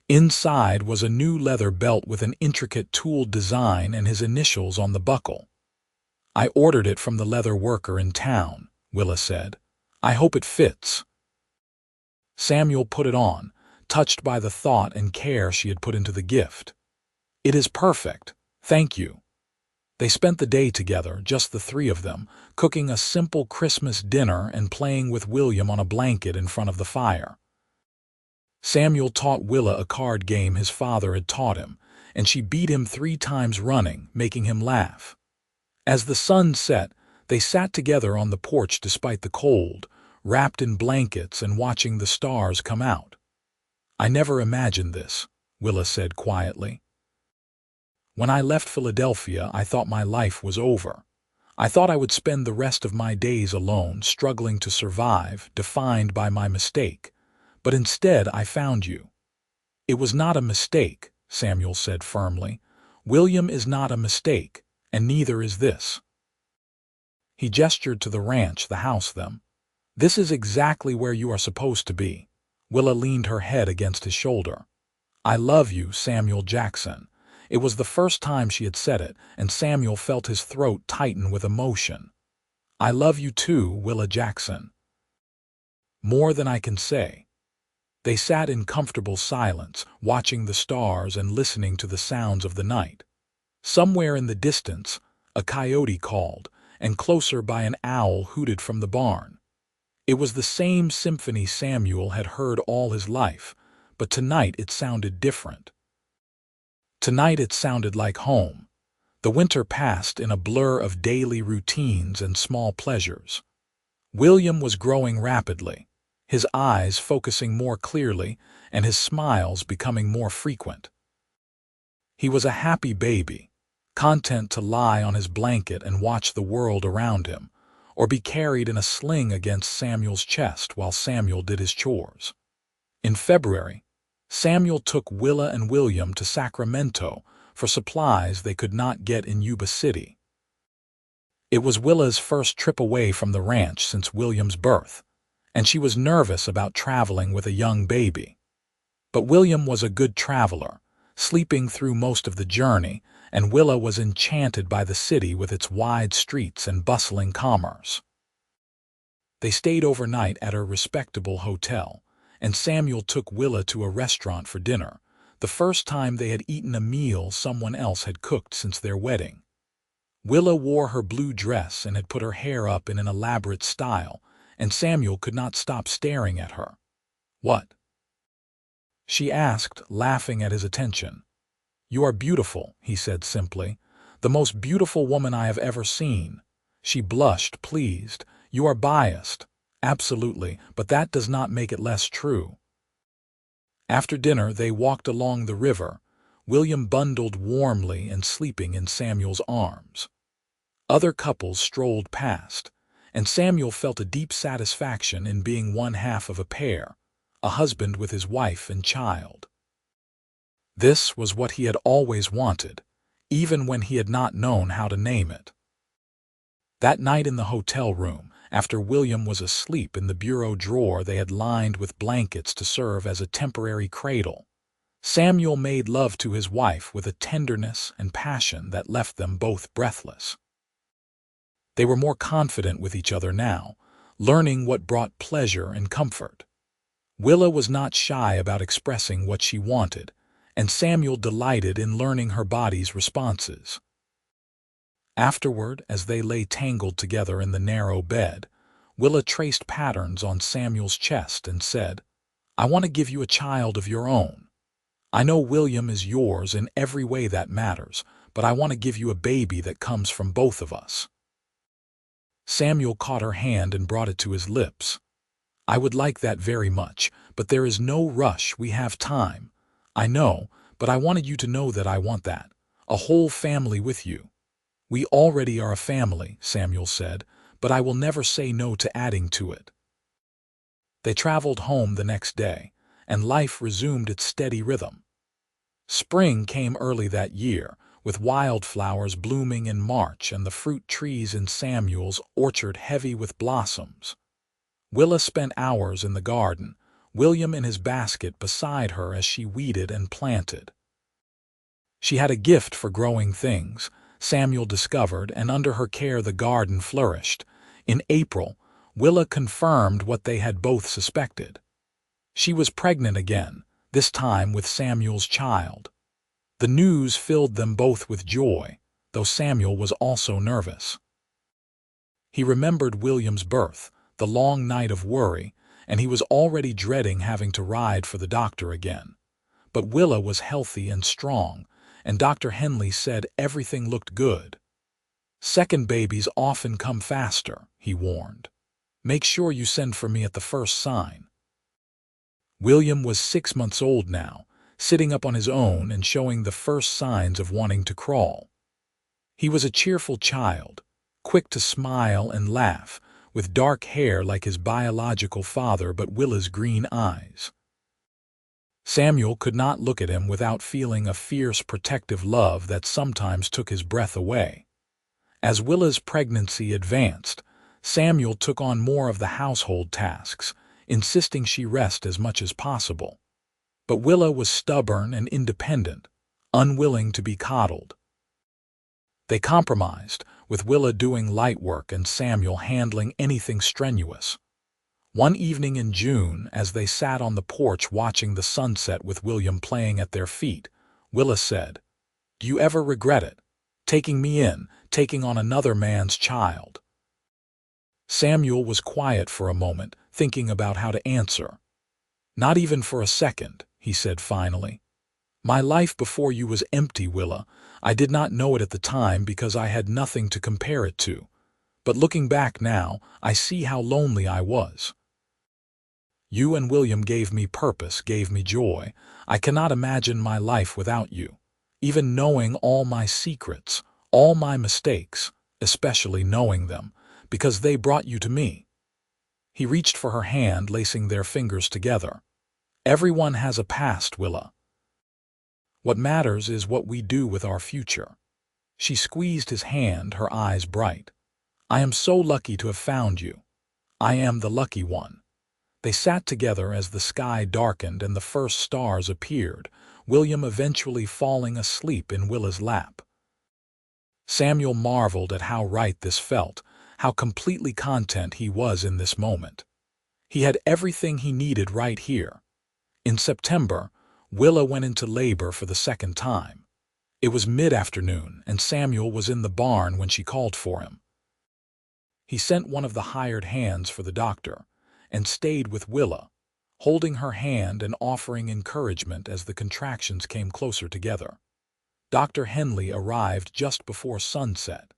Inside was a new leather belt with an intricate tooled design and his initials on the buckle. "I ordered it from the leather worker in town," Willa said. "I hope it fits." Samuel put it on, touched by the thought and care she had put into the gift. "It is perfect, thank you." They spent the day together, just the three of them, cooking a simple Christmas dinner and playing with William on a blanket in front of the fire. Samuel taught Willa a card game his father had taught him, and she beat him 3 times running, making him laugh. As the sun set, they sat together on the porch despite the cold, wrapped in blankets and watching the stars come out. "I never imagined this," Willa said quietly. "When I left Philadelphia, I thought my life was over. I thought I would spend the rest of my days alone, struggling to survive, defined by my mistake. But instead, I found you." "It was not a mistake," Samuel said firmly. "William is not a mistake, and neither is this." He gestured to the ranch, the house them. "This is exactly where you are supposed to be." Willa leaned her head against his shoulder. "I love you, Samuel Jackson." It was the first time she had said it, and Samuel felt his throat tighten with emotion. "I love you too, Willa Jackson." "More than I can say." They sat in comfortable silence, watching the stars and listening to the sounds of the night. Somewhere in the distance, a coyote called, and closer by an owl hooted from the barn. It was the same symphony Samuel had heard all his life, but tonight it sounded different. Tonight it sounded like home. The winter passed in a blur of daily routines and small pleasures. William was growing rapidly. his eyes focusing more clearly and his smiles becoming more frequent. He was a happy baby, content to lie on his blanket and watch the world around him, or be carried in a sling against Samuel's chest while Samuel did his chores. In February, Samuel took Willa and William to Sacramento for supplies they could not get in Yuba City. It was Willa's first trip away from the ranch since William's birth, and she was nervous about traveling with a young baby. But William was a good traveler, sleeping through most of the journey, and Willa was enchanted by the city with its wide streets and bustling commerce. They stayed overnight at a respectable hotel, and Samuel took Willa to a restaurant for dinner, the first time they had eaten a meal someone else had cooked since their wedding. Willa wore her blue dress and had put her hair up in an elaborate style, and Samuel could not stop staring at her. "What?" she asked, laughing at his attention. "You are beautiful," he said simply. "The most beautiful woman I have ever seen." She blushed, pleased. "You are biased." "Absolutely, but that does not make it less true." After dinner, they walked along the river, William bundled warmly and sleeping in Samuel's arms. Other couples strolled past, and Samuel felt a deep satisfaction in being one half of a pair, a husband with his wife and child. This was what he had always wanted, even when he had not known how to name it. That night in the hotel room, after William was asleep in the bureau drawer they had lined with blankets to serve as a temporary cradle, Samuel made love to his wife with a tenderness and passion that left them both breathless. They were more confident with each other now, learning what brought pleasure and comfort. Willa was not shy about expressing what she wanted, and Samuel delighted in learning her body's responses. Afterward, as they lay tangled together in the narrow bed, Willa traced patterns on Samuel's chest and said, "I want to give you a child of your own. I know William is yours in every way that matters, but I want to give you a baby that comes from both of us." Samuel caught her hand and brought it to his lips. "I would like that very much, but there is no rush, we have time. I know, but I wanted you to know that I want that. A whole family with you." "We already are a family," Samuel said, "but I will never say no to adding to it." They traveled home the next day, and life resumed its steady rhythm. Spring came early that year, with wildflowers blooming in March and the fruit trees in Samuel's orchard heavy with blossoms. Willa spent hours in the garden, William in his basket beside her as she weeded and planted. She had a gift for growing things, Samuel discovered, and under her care the garden flourished. In April, Willa confirmed what they had both suspected. She was pregnant again, this time with Samuel's child. The news filled them both with joy, though Samuel was also nervous. He remembered William's birth, the long night of worry, and he was already dreading having to ride for the doctor again. But Willa was healthy and strong, and Dr. Henley said everything looked good. "Second babies often come faster," he warned. "Make sure you send for me at the first sign." William was 6 months old now, sitting up on his own and showing the first signs of wanting to crawl. He was a cheerful child, quick to smile and laugh, with dark hair like his biological father but Willa's green eyes. Samuel could not look at him without feeling a fierce protective love that sometimes took his breath away. As Willa's pregnancy advanced, Samuel took on more of the household tasks, insisting she rest as much as possible. But Willa was stubborn and independent, unwilling to be coddled. They compromised, with Willa doing light work and Samuel handling anything strenuous. One evening in June, as they sat on the porch watching the sunset with William playing at their feet, Willa said, "Do you ever regret it? Taking me in, taking on another man's child?" Samuel was quiet for a moment, thinking about how to answer. "Not even for a second," he said finally. "My life before you was empty, Willa. I did not know it at the time because I had nothing to compare it to. But looking back now, I see how lonely I was." You and William gave me purpose, gave me joy. I cannot imagine my life without you. Even knowing all my secrets, all my mistakes, especially knowing them, because they brought you to me." He reached for her hand, lacing their fingers together. "Everyone has a past, Willa. What matters is what we do with our future." She squeezed his hand, her eyes bright. "I am so lucky to have found you. I am the lucky one." They sat together as the sky darkened and the first stars appeared, William eventually falling asleep in Willa's lap. Samuel marveled at how right this felt, how completely content he was in this moment. He had everything he needed right here. In September, Willa went into labor for the second time. It was mid-afternoon, and Samuel was in the barn when she called for him. He sent one of the hired hands for the doctor, and stayed with Willa, holding her hand and offering encouragement as the contractions came closer together. Dr. Henley arrived just before sunset,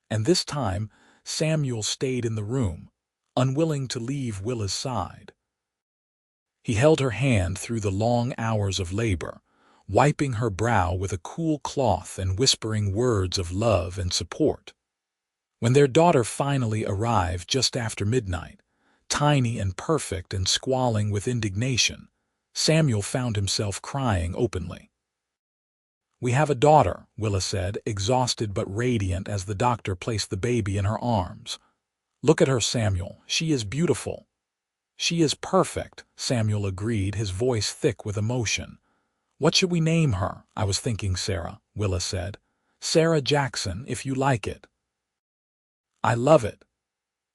and this time Samuel stayed in the room, unwilling to leave Willa's side. He held her hand through the long hours of labor, wiping her brow with a cool cloth and whispering words of love and support. When their daughter finally arrived just after midnight, tiny and perfect and squalling with indignation, Samuel found himself crying openly. "We have a daughter," Willa said, exhausted but radiant as the doctor placed the baby in her arms. "Look at her, Samuel. She is beautiful." "She is perfect," Samuel agreed, his voice thick with emotion. "What should we name her?" "I was thinking Sarah," Willa said. "Sarah Jackson, if you like it." "I love it."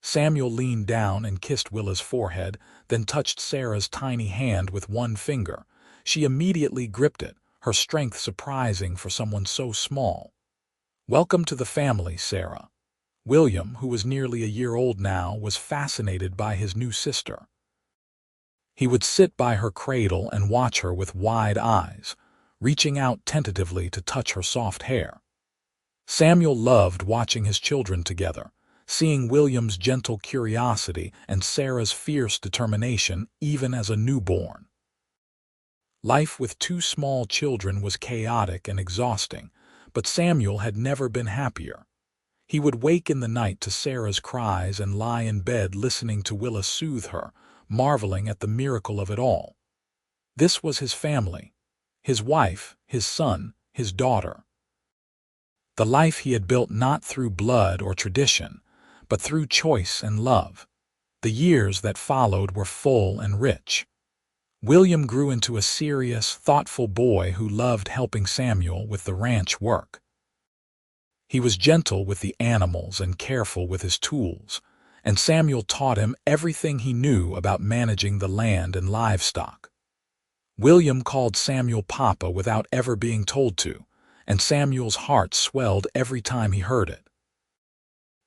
Samuel leaned down and kissed Willa's forehead, then touched Sarah's tiny hand with one finger. She immediately gripped it, her strength surprising for someone so small. "Welcome to the family, Sarah." William, who was nearly a year old now, was fascinated by his new sister. He would sit by her cradle and watch her with wide eyes, reaching out tentatively to touch her soft hair. Samuel loved watching his children together, seeing William's gentle curiosity and Sarah's fierce determination even as a newborn. Life with two small children was chaotic and exhausting, but Samuel had never been happier. He would wake in the night to Sarah's cries and lie in bed listening to Willa soothe her, marveling at the miracle of it all. This was his family, his wife, his son, his daughter. The life he had built not through blood or tradition, but through choice and love. The years that followed were full and rich. William grew into a serious, thoughtful boy who loved helping Samuel with the ranch work. He was gentle with the animals and careful with his tools, and Samuel taught him everything he knew about managing the land and livestock. William called Samuel Papa without ever being told to, and Samuel's heart swelled every time he heard it.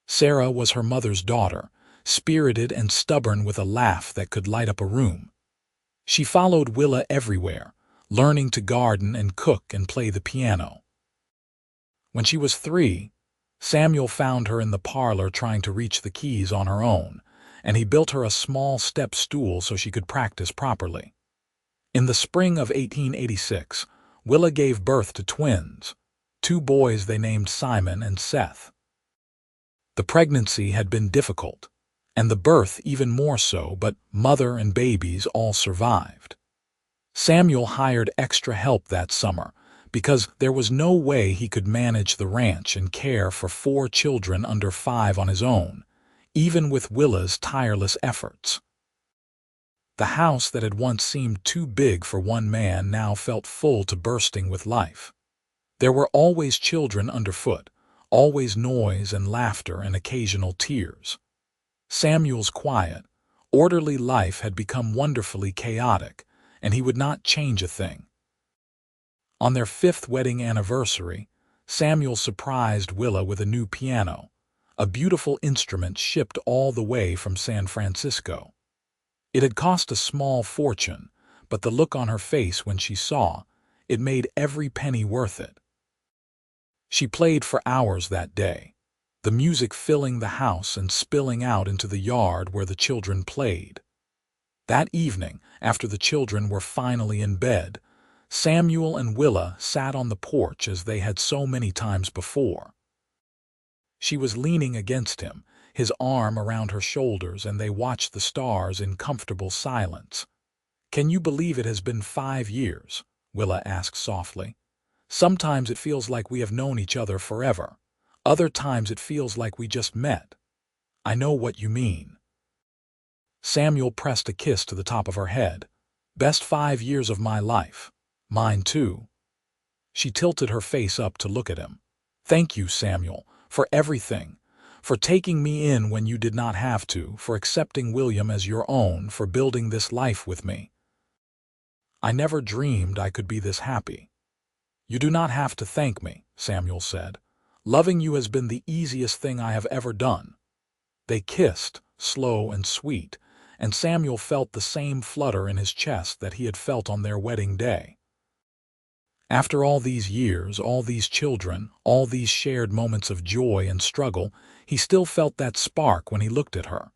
Sarah was her mother's daughter, spirited and stubborn with a laugh that could light up a room. She followed Willa everywhere, learning to garden and cook and play the piano. When she was 3, Samuel found her in the parlor trying to reach the keys on her own, and he built her a small step stool so she could practice properly. In the spring of 1886, Willa gave birth to twins, 2 boys they named Simon and Seth. The pregnancy had been difficult, and the birth even more so, but mother and babies all survived. Samuel hired extra help that summer because there was no way he could manage the ranch and care for 4 children under 5 on his own, even with Willa's tireless efforts. The house that had once seemed too big for one man now felt full to bursting with life. There were always children underfoot, always noise and laughter and occasional tears. Samuel's quiet, orderly life had become wonderfully chaotic, and he would not change a thing. On their 5th wedding anniversary, Samuel surprised Willa with a new piano, a beautiful instrument shipped all the way from San Francisco. It had cost a small fortune, but the look on her face when she saw it made every penny worth it. She played for hours that day, the music filling the house and spilling out into the yard where the children played. That evening, after the children were finally in bed, Samuel and Willa sat on the porch as they had so many times before. She was leaning against him, his arm around her shoulders, and they watched the stars in comfortable silence. "Can you believe it has been 5 years?" Willa asked softly. "Sometimes it feels like we have known each other forever. Other times it feels like we just met." "I know what you mean." Samuel pressed a kiss to the top of her head. "Best 5 years of my life. Mine too." She tilted her face up to look at him. "Thank you, Samuel, for everything. For taking me in when you did not have to, for accepting William as your own, for building this life with me. I never dreamed I could be this happy." "You do not have to thank me," Samuel said. "Loving you has been the easiest thing I have ever done." They kissed, slow and sweet, and Samuel felt the same flutter in his chest that he had felt on their wedding day. After all these years, all these children, all these shared moments of joy and struggle, he still felt that spark when he looked at her.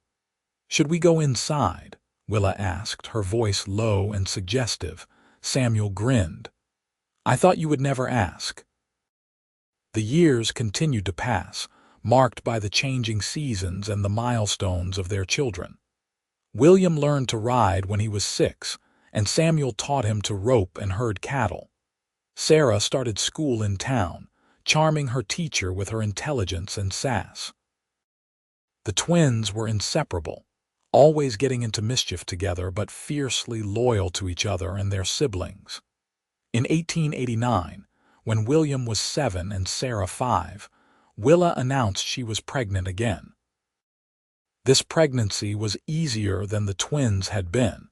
"Should we go inside?" Willa asked, her voice low and suggestive. Samuel grinned. "I thought you would never ask." The years continued to pass, marked by the changing seasons and the milestones of their children. William learned to ride when he was 6, and Samuel taught him to rope and herd cattle. Sarah started school in town, charming her teacher with her intelligence and sass. The twins were inseparable, always getting into mischief together but fiercely loyal to each other and their siblings. In 1889, when William was 7 and Sarah 5, Willa announced she was pregnant again. This pregnancy was easier than the twins had been,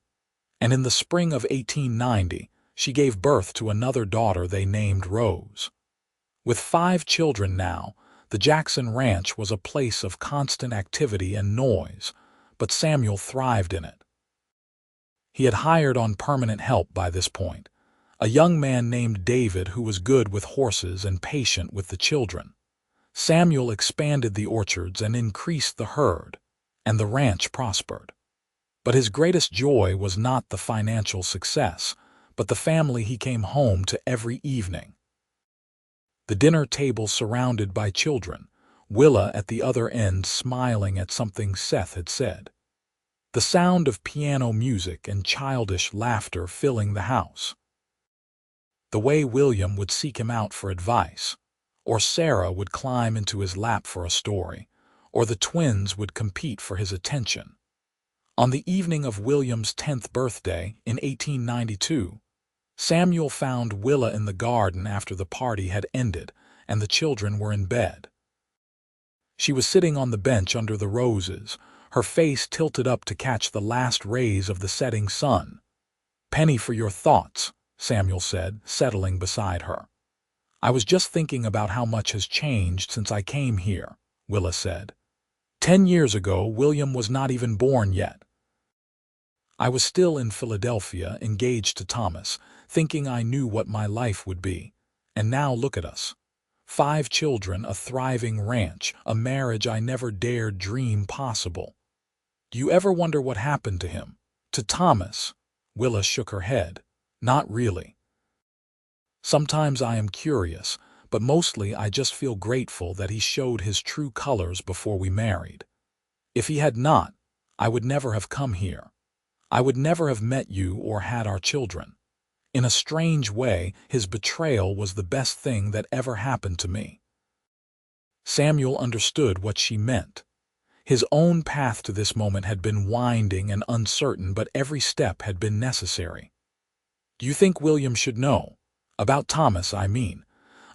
and in the spring of 1890, she gave birth to another daughter they named Rose. With 5 children now, the Jackson Ranch was a place of constant activity and noise, but Samuel thrived in it. He had hired on permanent help by this point, a young man named David who was good with horses and patient with the children. Samuel expanded the orchards and increased the herd, and the ranch prospered. But his greatest joy was not the financial success, but the family he came home to every evening. The dinner table surrounded by children, Willa at the other end smiling at something Seth had said. The sound of piano music and childish laughter filling the house. The way William would seek him out for advice, or Sarah would climb into his lap for a story, or the twins would compete for his attention. On the evening of William's 10th birthday in 1892, Samuel found Willa in the garden after the party had ended and the children were in bed. She was sitting on the bench under the roses, her face tilted up to catch the last rays of the setting sun. "Penny for your thoughts," Samuel said, settling beside her. "I was just thinking about how much has changed since I came here," Willa said. 10 years ago, William was not even born yet. I was still in Philadelphia, engaged to Thomas, thinking I knew what my life would be. And now look at us. 5 children, a thriving ranch, a marriage I never dared dream possible. Do you ever wonder what happened to him? To Thomas?" Willa shook her head. "Not really. Sometimes I am curious, but mostly I just feel grateful that he showed his true colors before we married. If he had not, I would never have come here. I would never have met you or had our children. In a strange way, his betrayal was the best thing that ever happened to me." Samuel understood what she meant. His own path to this moment had been winding and uncertain, but every step had been necessary. "Do you think William should know? About Thomas, I mean.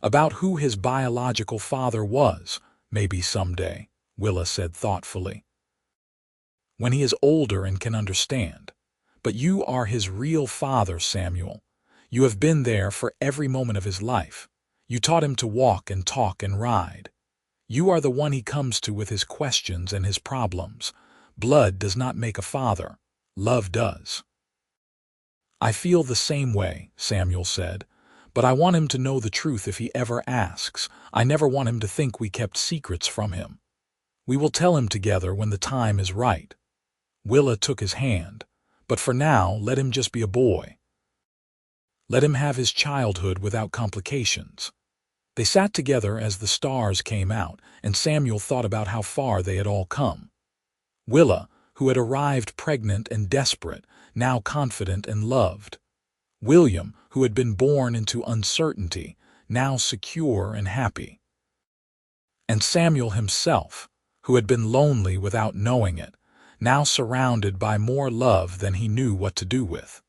About who his biological father was, maybe someday," Willa said thoughtfully. "When he is older and can understand. But you are his real father, Samuel. You have been there for every moment of his life. You taught him to walk and talk and ride. You are the one he comes to with his questions and his problems. Blood does not make a father. Love does." "I feel the same way," Samuel said. "But I want him to know the truth if he ever asks. I never want him to think we kept secrets from him. We will tell him together when the time is right." Willa took his hand, But for now, let him just be a boy. Let him have his childhood without complications. They sat together as the stars came out, and Samuel thought about how far they had all come. Willa, who had arrived pregnant and desperate, now confident and loved. William, who had been born into uncertainty, now secure and happy. And Samuel himself, who had been lonely without knowing it, now surrounded by more love than he knew what to do with.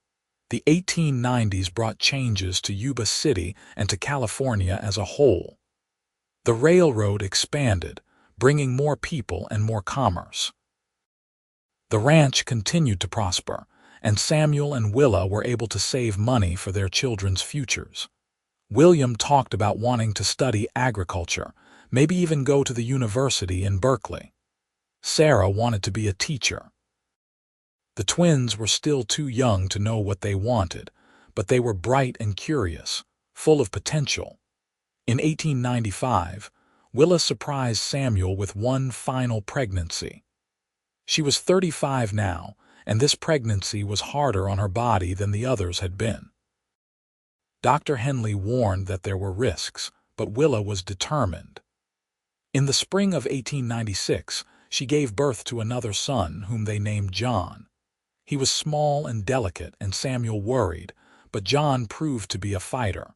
The 1890s brought changes to Yuba City and to California as a whole. The railroad expanded, bringing more people and more commerce. The ranch continued to prosper, and Samuel and Willa were able to save money for their children's futures. William talked about wanting to study agriculture, maybe even go to the university in Berkeley. Sarah wanted to be a teacher. The twins were still too young to know what they wanted, but they were bright and curious, full of potential. In 1895, Willa surprised Samuel with one final pregnancy. She was 35 now, and this pregnancy was harder on her body than the others had been. Dr. Henley warned that there were risks, but Willa was determined. In the spring of 1896, she gave birth to another son whom they named John. He was small and delicate, and Samuel worried, but John proved to be a fighter.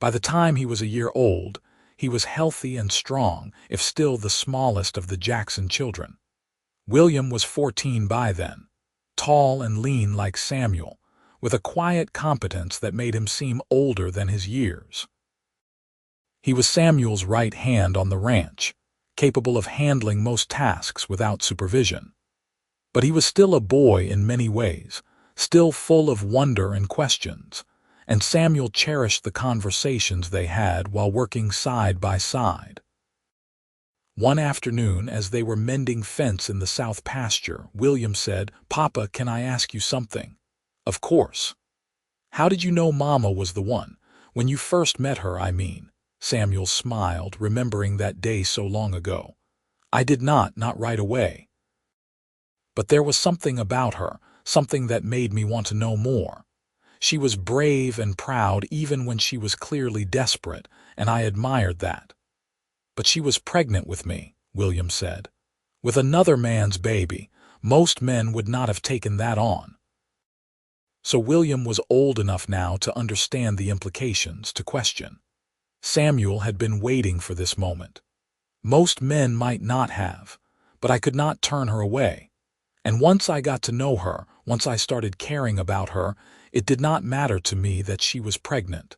By the time he was a year old, he was healthy and strong, if still the smallest of the Jackson children. William was 14 by then, tall and lean like Samuel, with a quiet competence that made him seem older than his years. He was Samuel's right hand on the ranch, capable of handling most tasks without supervision. But he was still a boy in many ways, still full of wonder and questions, and Samuel cherished the conversations they had while working side by side. One afternoon, as they were mending fence in the south pasture, William said, "Papa, can I ask you something?" "Of course." "How did you know Mama was the one? When you first met her, I mean." Samuel smiled, remembering that day so long ago. "I did not right away. But there was something about her, something that made me want to know more. She was brave and proud even when she was clearly desperate, and I admired that." "But she was pregnant with me," William said. "With another man's baby. Most men would not have taken that on." So William was old enough now to understand the implications, to question. Samuel had been waiting for this moment. Most men might not have, but I could not turn her away. And once I got to know her, once I started caring about her, it did not matter to me that she was pregnant.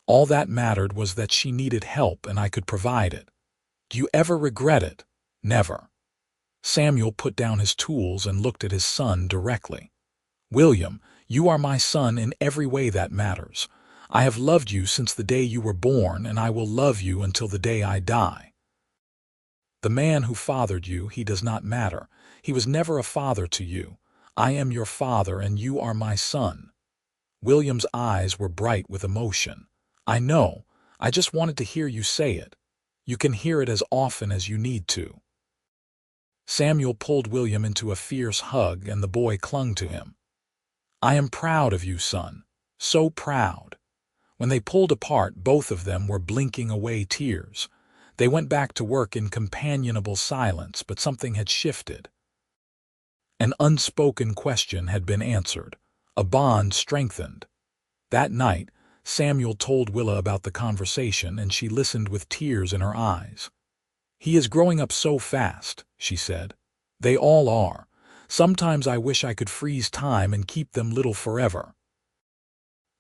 All that mattered was that she needed help and I could provide it. Do you ever regret it? Never. Samuel put down his tools and looked at his son directly. "William, you are my son in every way that matters. I have loved you since the day you were born, and I will love you until the day I die. The man who fathered you, he does not matter. He was never a father to you. I am your father and you are my son." William's eyes were bright with emotion. "I know. I just wanted to hear you say it. You can hear it as often as you need to." Samuel pulled William into a fierce hug and the boy clung to him. "I am proud of you, son. So proud." When they pulled apart, both of them were blinking away tears. They went back to work in companionable silence, but something had shifted. An unspoken question had been answered, a bond strengthened. That night, Samuel told Willa about the conversation, and she listened with tears in her eyes. "He is growing up so fast," she said. "They all are. Sometimes I wish I could freeze time and keep them little forever."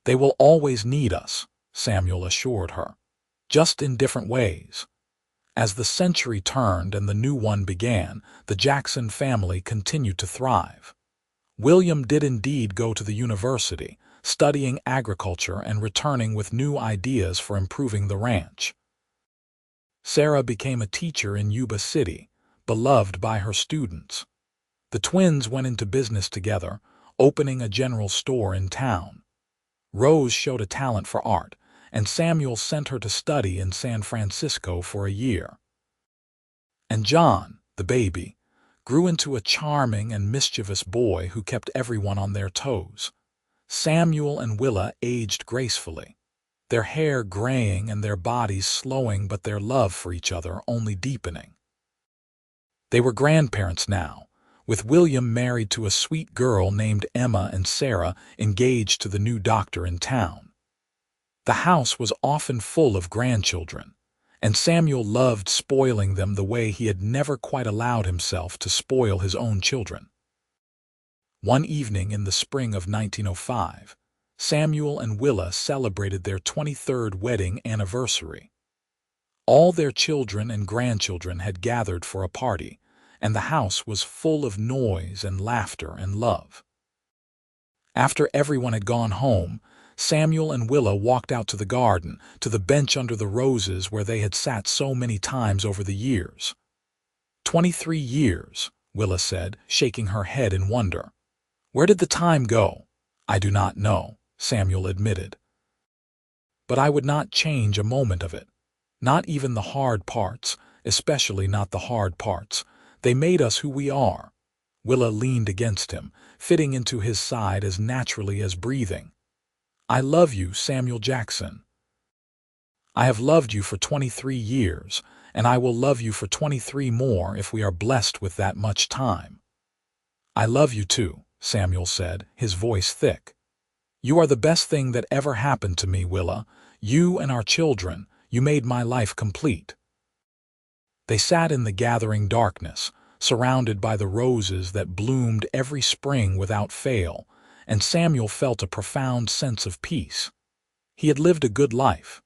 "They will always need us," Samuel assured her, "just in different ways." As the century turned and the new one began, the Jackson family continued to thrive. William did indeed go to the university, studying agriculture and returning with new ideas for improving the ranch. Sarah became a teacher in Yuba City, beloved by her students. The twins went into business together, opening a general store in town. Rose showed a talent for art, and Samuel sent her to study in San Francisco for a year. And John, the baby, grew into a charming and mischievous boy who kept everyone on their toes. Samuel and Willa aged gracefully, their hair graying and their bodies slowing, but their love for each other only deepening. They were grandparents now, with William married to a sweet girl named Emma and Sarah engaged to the new doctor in town. The house was often full of grandchildren, and Samuel loved spoiling them the way he had never quite allowed himself to spoil his own children. One evening in the spring of 1905, Samuel and Willa celebrated their 23rd wedding anniversary. All their children and grandchildren had gathered for a party, and the house was full of noise and laughter and love. After everyone had gone home, Samuel and Willa walked out to the garden, to the bench under the roses where they had sat so many times over the years. 23 years, Willa said, shaking her head in wonder. Where did the time go? I do not know, Samuel admitted. But I would not change a moment of it. Not even the hard parts, especially not the hard parts. They made us who we are. Willa leaned against him, fitting into his side as naturally as breathing. I love you, Samuel Jackson. I have loved you for 23 years, and I will love you for 23 more if we are blessed with that much time. I love you too, Samuel said, his voice thick. You are the best thing that ever happened to me, Willa. You and our children, you made my life complete. They sat in the gathering darkness, surrounded by the roses that bloomed every spring without fail, and Samuel felt a profound sense of peace. He had lived a good life.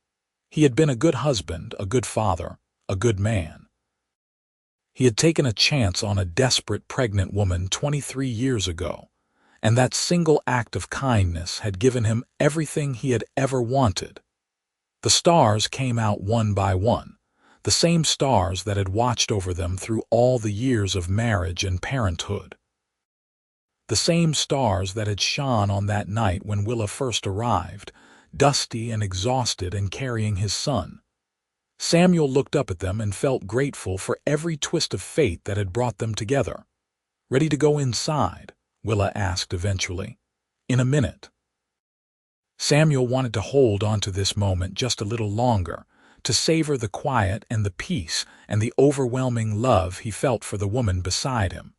He had been a good husband, a good father, a good man. He had taken a chance on a desperate pregnant woman 23 years ago, and that single act of kindness had given him everything he had ever wanted. The stars came out one by one, the same stars that had watched over them through all the years of marriage and parenthood. The same stars that had shone on that night when Willa first arrived, dusty and exhausted and carrying his son. Samuel looked up at them and felt grateful for every twist of fate that had brought them together. Ready to go inside? Willa asked eventually. In a minute. Samuel wanted to hold on to this moment just a little longer, to savor the quiet and the peace and the overwhelming love he felt for the woman beside him.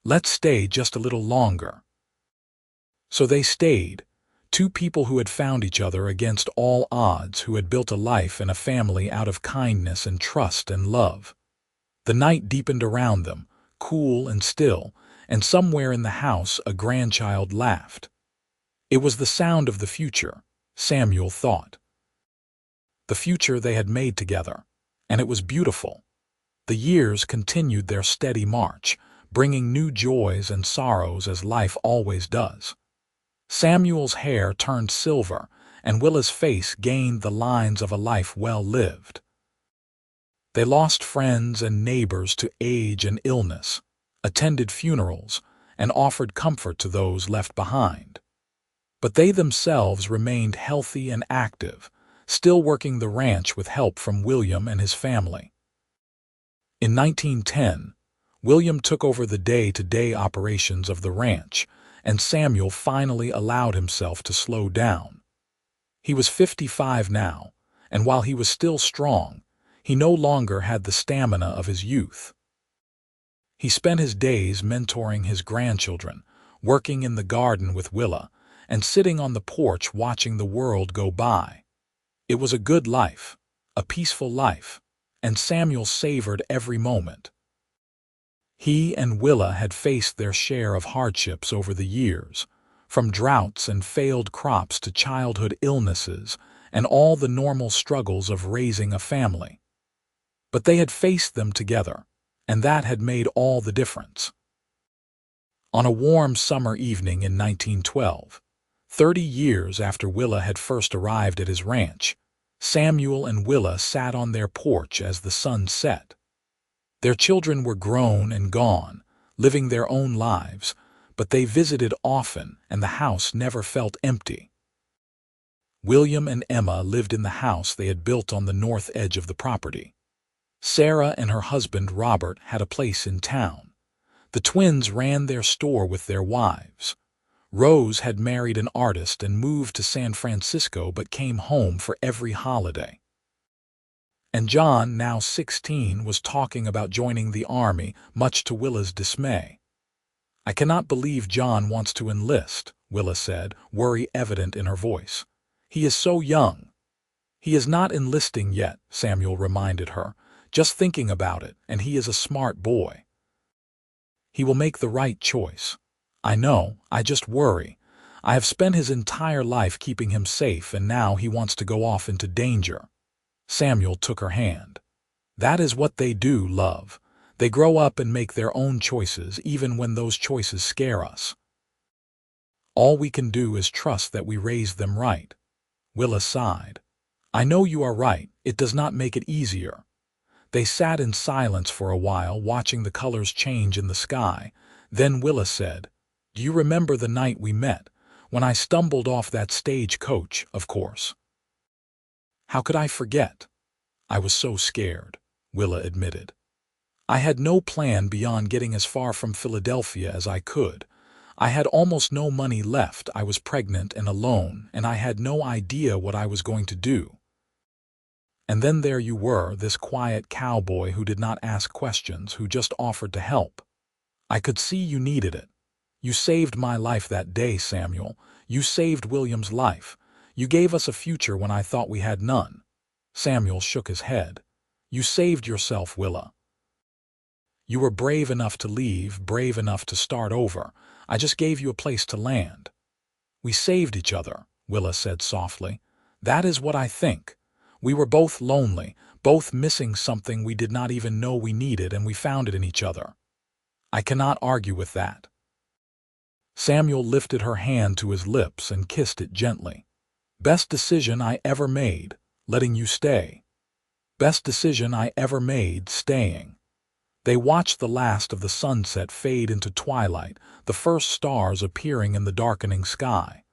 Let's stay just a little longer. So they stayed, two people who had found each other against all odds, who had built a life and a family out of kindness and trust and love. The night deepened around them, cool and still, and somewhere in the house a grandchild laughed. It was the sound of the future, Samuel thought. The future they had made together, and it was beautiful. The years continued their steady march, bringing new joys and sorrows as life always does. Samuel's hair turned silver, and Willa's face gained the lines of a life well lived. They lost friends and neighbors to age and illness, attended funerals, and offered comfort to those left behind. But they themselves remained healthy and active, still working the ranch with help from William and his family. In 1910, William took over the day-to-day operations of the ranch, and Samuel finally allowed himself to slow down. He was 55 now, and while he was still strong, he no longer had the stamina of his youth. He spent his days mentoring his grandchildren, working in the garden with Willa, and sitting on the porch watching the world go by. It was a good life, a peaceful life, and Samuel savored every moment. He and Willa had faced their share of hardships over the years, from droughts and failed crops to childhood illnesses and all the normal struggles of raising a family. But they had faced them together, and that had made all the difference. On a warm summer evening in 1912, 30 years after Willa had first arrived at his ranch, Samuel and Willa sat on their porch as the sun set. Their children were grown and gone, living their own lives, but they visited often and the house never felt empty. William and Emma lived in the house they had built on the north edge of the property. Sarah and her husband Robert had a place in town, The twins ran their store with their wives. Rose had married an artist and moved to San Francisco but came home for every holiday. And John, now 16, was talking about joining the army, much to Willa's dismay. "I cannot believe John wants to enlist," Willa said, worry evident in her voice. "He is so young." "He is not enlisting yet," Samuel reminded her. "Just thinking about it, and he is a smart boy. He will make the right choice." "I know, I just worry. I have spent his entire life keeping him safe, and now he wants to go off into danger." Samuel took her hand. "That is what they do, love. They grow up and make their own choices, even when those choices scare us. All we can do is trust that we raised them right." Willa sighed. "I know you are right. It does not make it easier." They sat in silence for a while, watching the colors change in the sky. Then Willa said, "Do you remember the night we met, when I stumbled off that stagecoach, of course?" "How could I forget?" "I was so scared," Willa admitted. "I had no plan beyond getting as far from Philadelphia as I could. I had almost no money left, I was pregnant and alone, and I had no idea what I was going to do. And then there you were, this quiet cowboy who did not ask questions, who just offered to help. I could see you needed it. You saved my life that day, Samuel. You saved William's life. You gave us a future when I thought we had none." Samuel shook his head. "You saved yourself, Willa. You were brave enough to leave, brave enough to start over. I just gave you a place to land." "We saved each other," Willa said softly. "That is what I think. We were both lonely, both missing something we did not even know we needed, and we found it in each other. I cannot argue with that." Samuel lifted her hand to his lips and kissed it gently. "Best decision I ever made, letting you stay. Best decision I ever made, staying." They watched the last of the sunset fade into twilight, the first stars appearing in the darkening sky.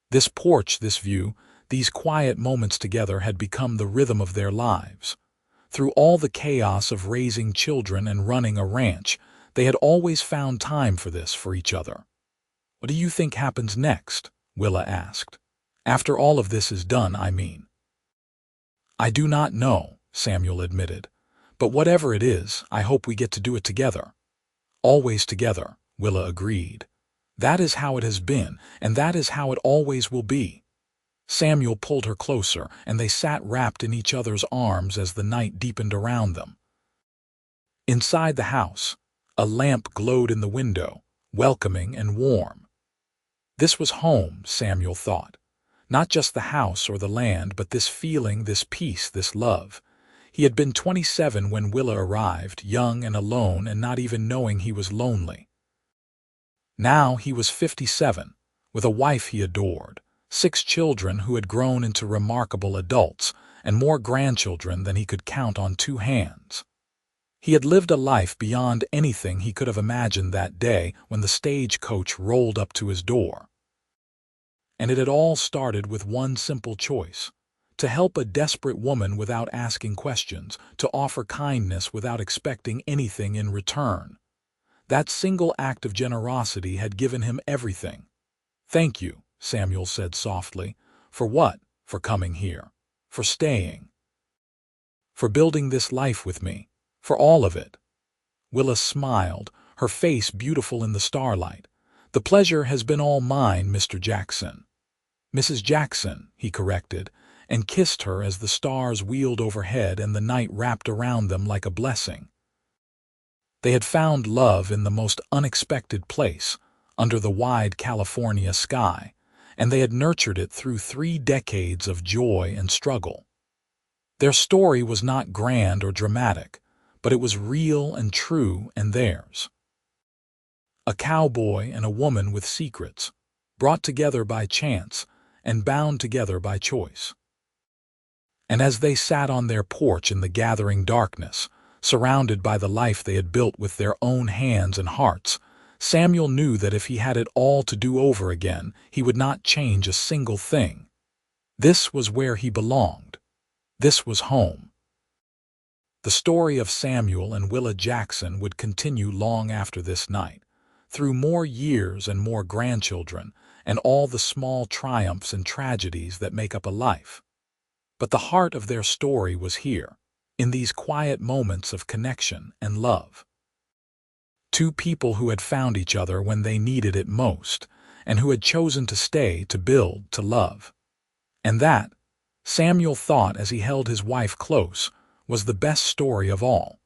This porch, this view, these quiet moments together had become the rhythm of their lives. Through all the chaos of raising children and running a ranch, they had always found time for this, for each other. "What do you think happens next?" Willa asked. "After all of this is done, I mean." "I do not know," Samuel admitted. "But whatever it is, I hope we get to do it together." "Always together," Willa agreed. "That is how it has been, and that is how it always will be." Samuel pulled her closer, and they sat wrapped in each other's arms as the night deepened around them. Inside the house, a lamp glowed in the window, welcoming and warm. This was home, Samuel thought. Not just the house or the land, but this feeling, this peace, this love. He had been 27 when Willa arrived, young and alone and not even knowing he was lonely. Now he was 57, with a wife he adored, 6 children who had grown into remarkable adults, and more grandchildren than he could count on 2 hands. He had lived a life beyond anything he could have imagined that day when the stagecoach rolled up to his door. And it had all started with one simple choice: to help a desperate woman without asking questions, to offer kindness without expecting anything in return. That single act of generosity had given him everything. "Thank you," Samuel said softly. "For what? For coming here. For staying. For building this life with me. For all of it." Willa smiled, her face beautiful in the starlight. "The pleasure has been all mine, Mr. Jackson." "Mrs. Jackson," he corrected, and kissed her as the stars wheeled overhead and the night wrapped around them like a blessing. They had found love in the most unexpected place, under the wide California sky, and they had nurtured it through 3 decades of joy and struggle. Their story was not grand or dramatic, but it was real and true and theirs. A cowboy and a woman with secrets, brought together by chance and bound together by choice. And as they sat on their porch in the gathering darkness, surrounded by the life they had built with their own hands and hearts, Samuel knew that if he had it all to do over again, he would not change a single thing. This was where he belonged. This was home. The story of Samuel and Willa Jackson would continue long after this night, through more years and more grandchildren, and all the small triumphs and tragedies that make up a life. But the heart of their story was here, in these quiet moments of connection and love. Two people who had found each other when they needed it most, and who had chosen to stay, to build, to love. And that, Samuel thought as he held his wife close, was the best story of all.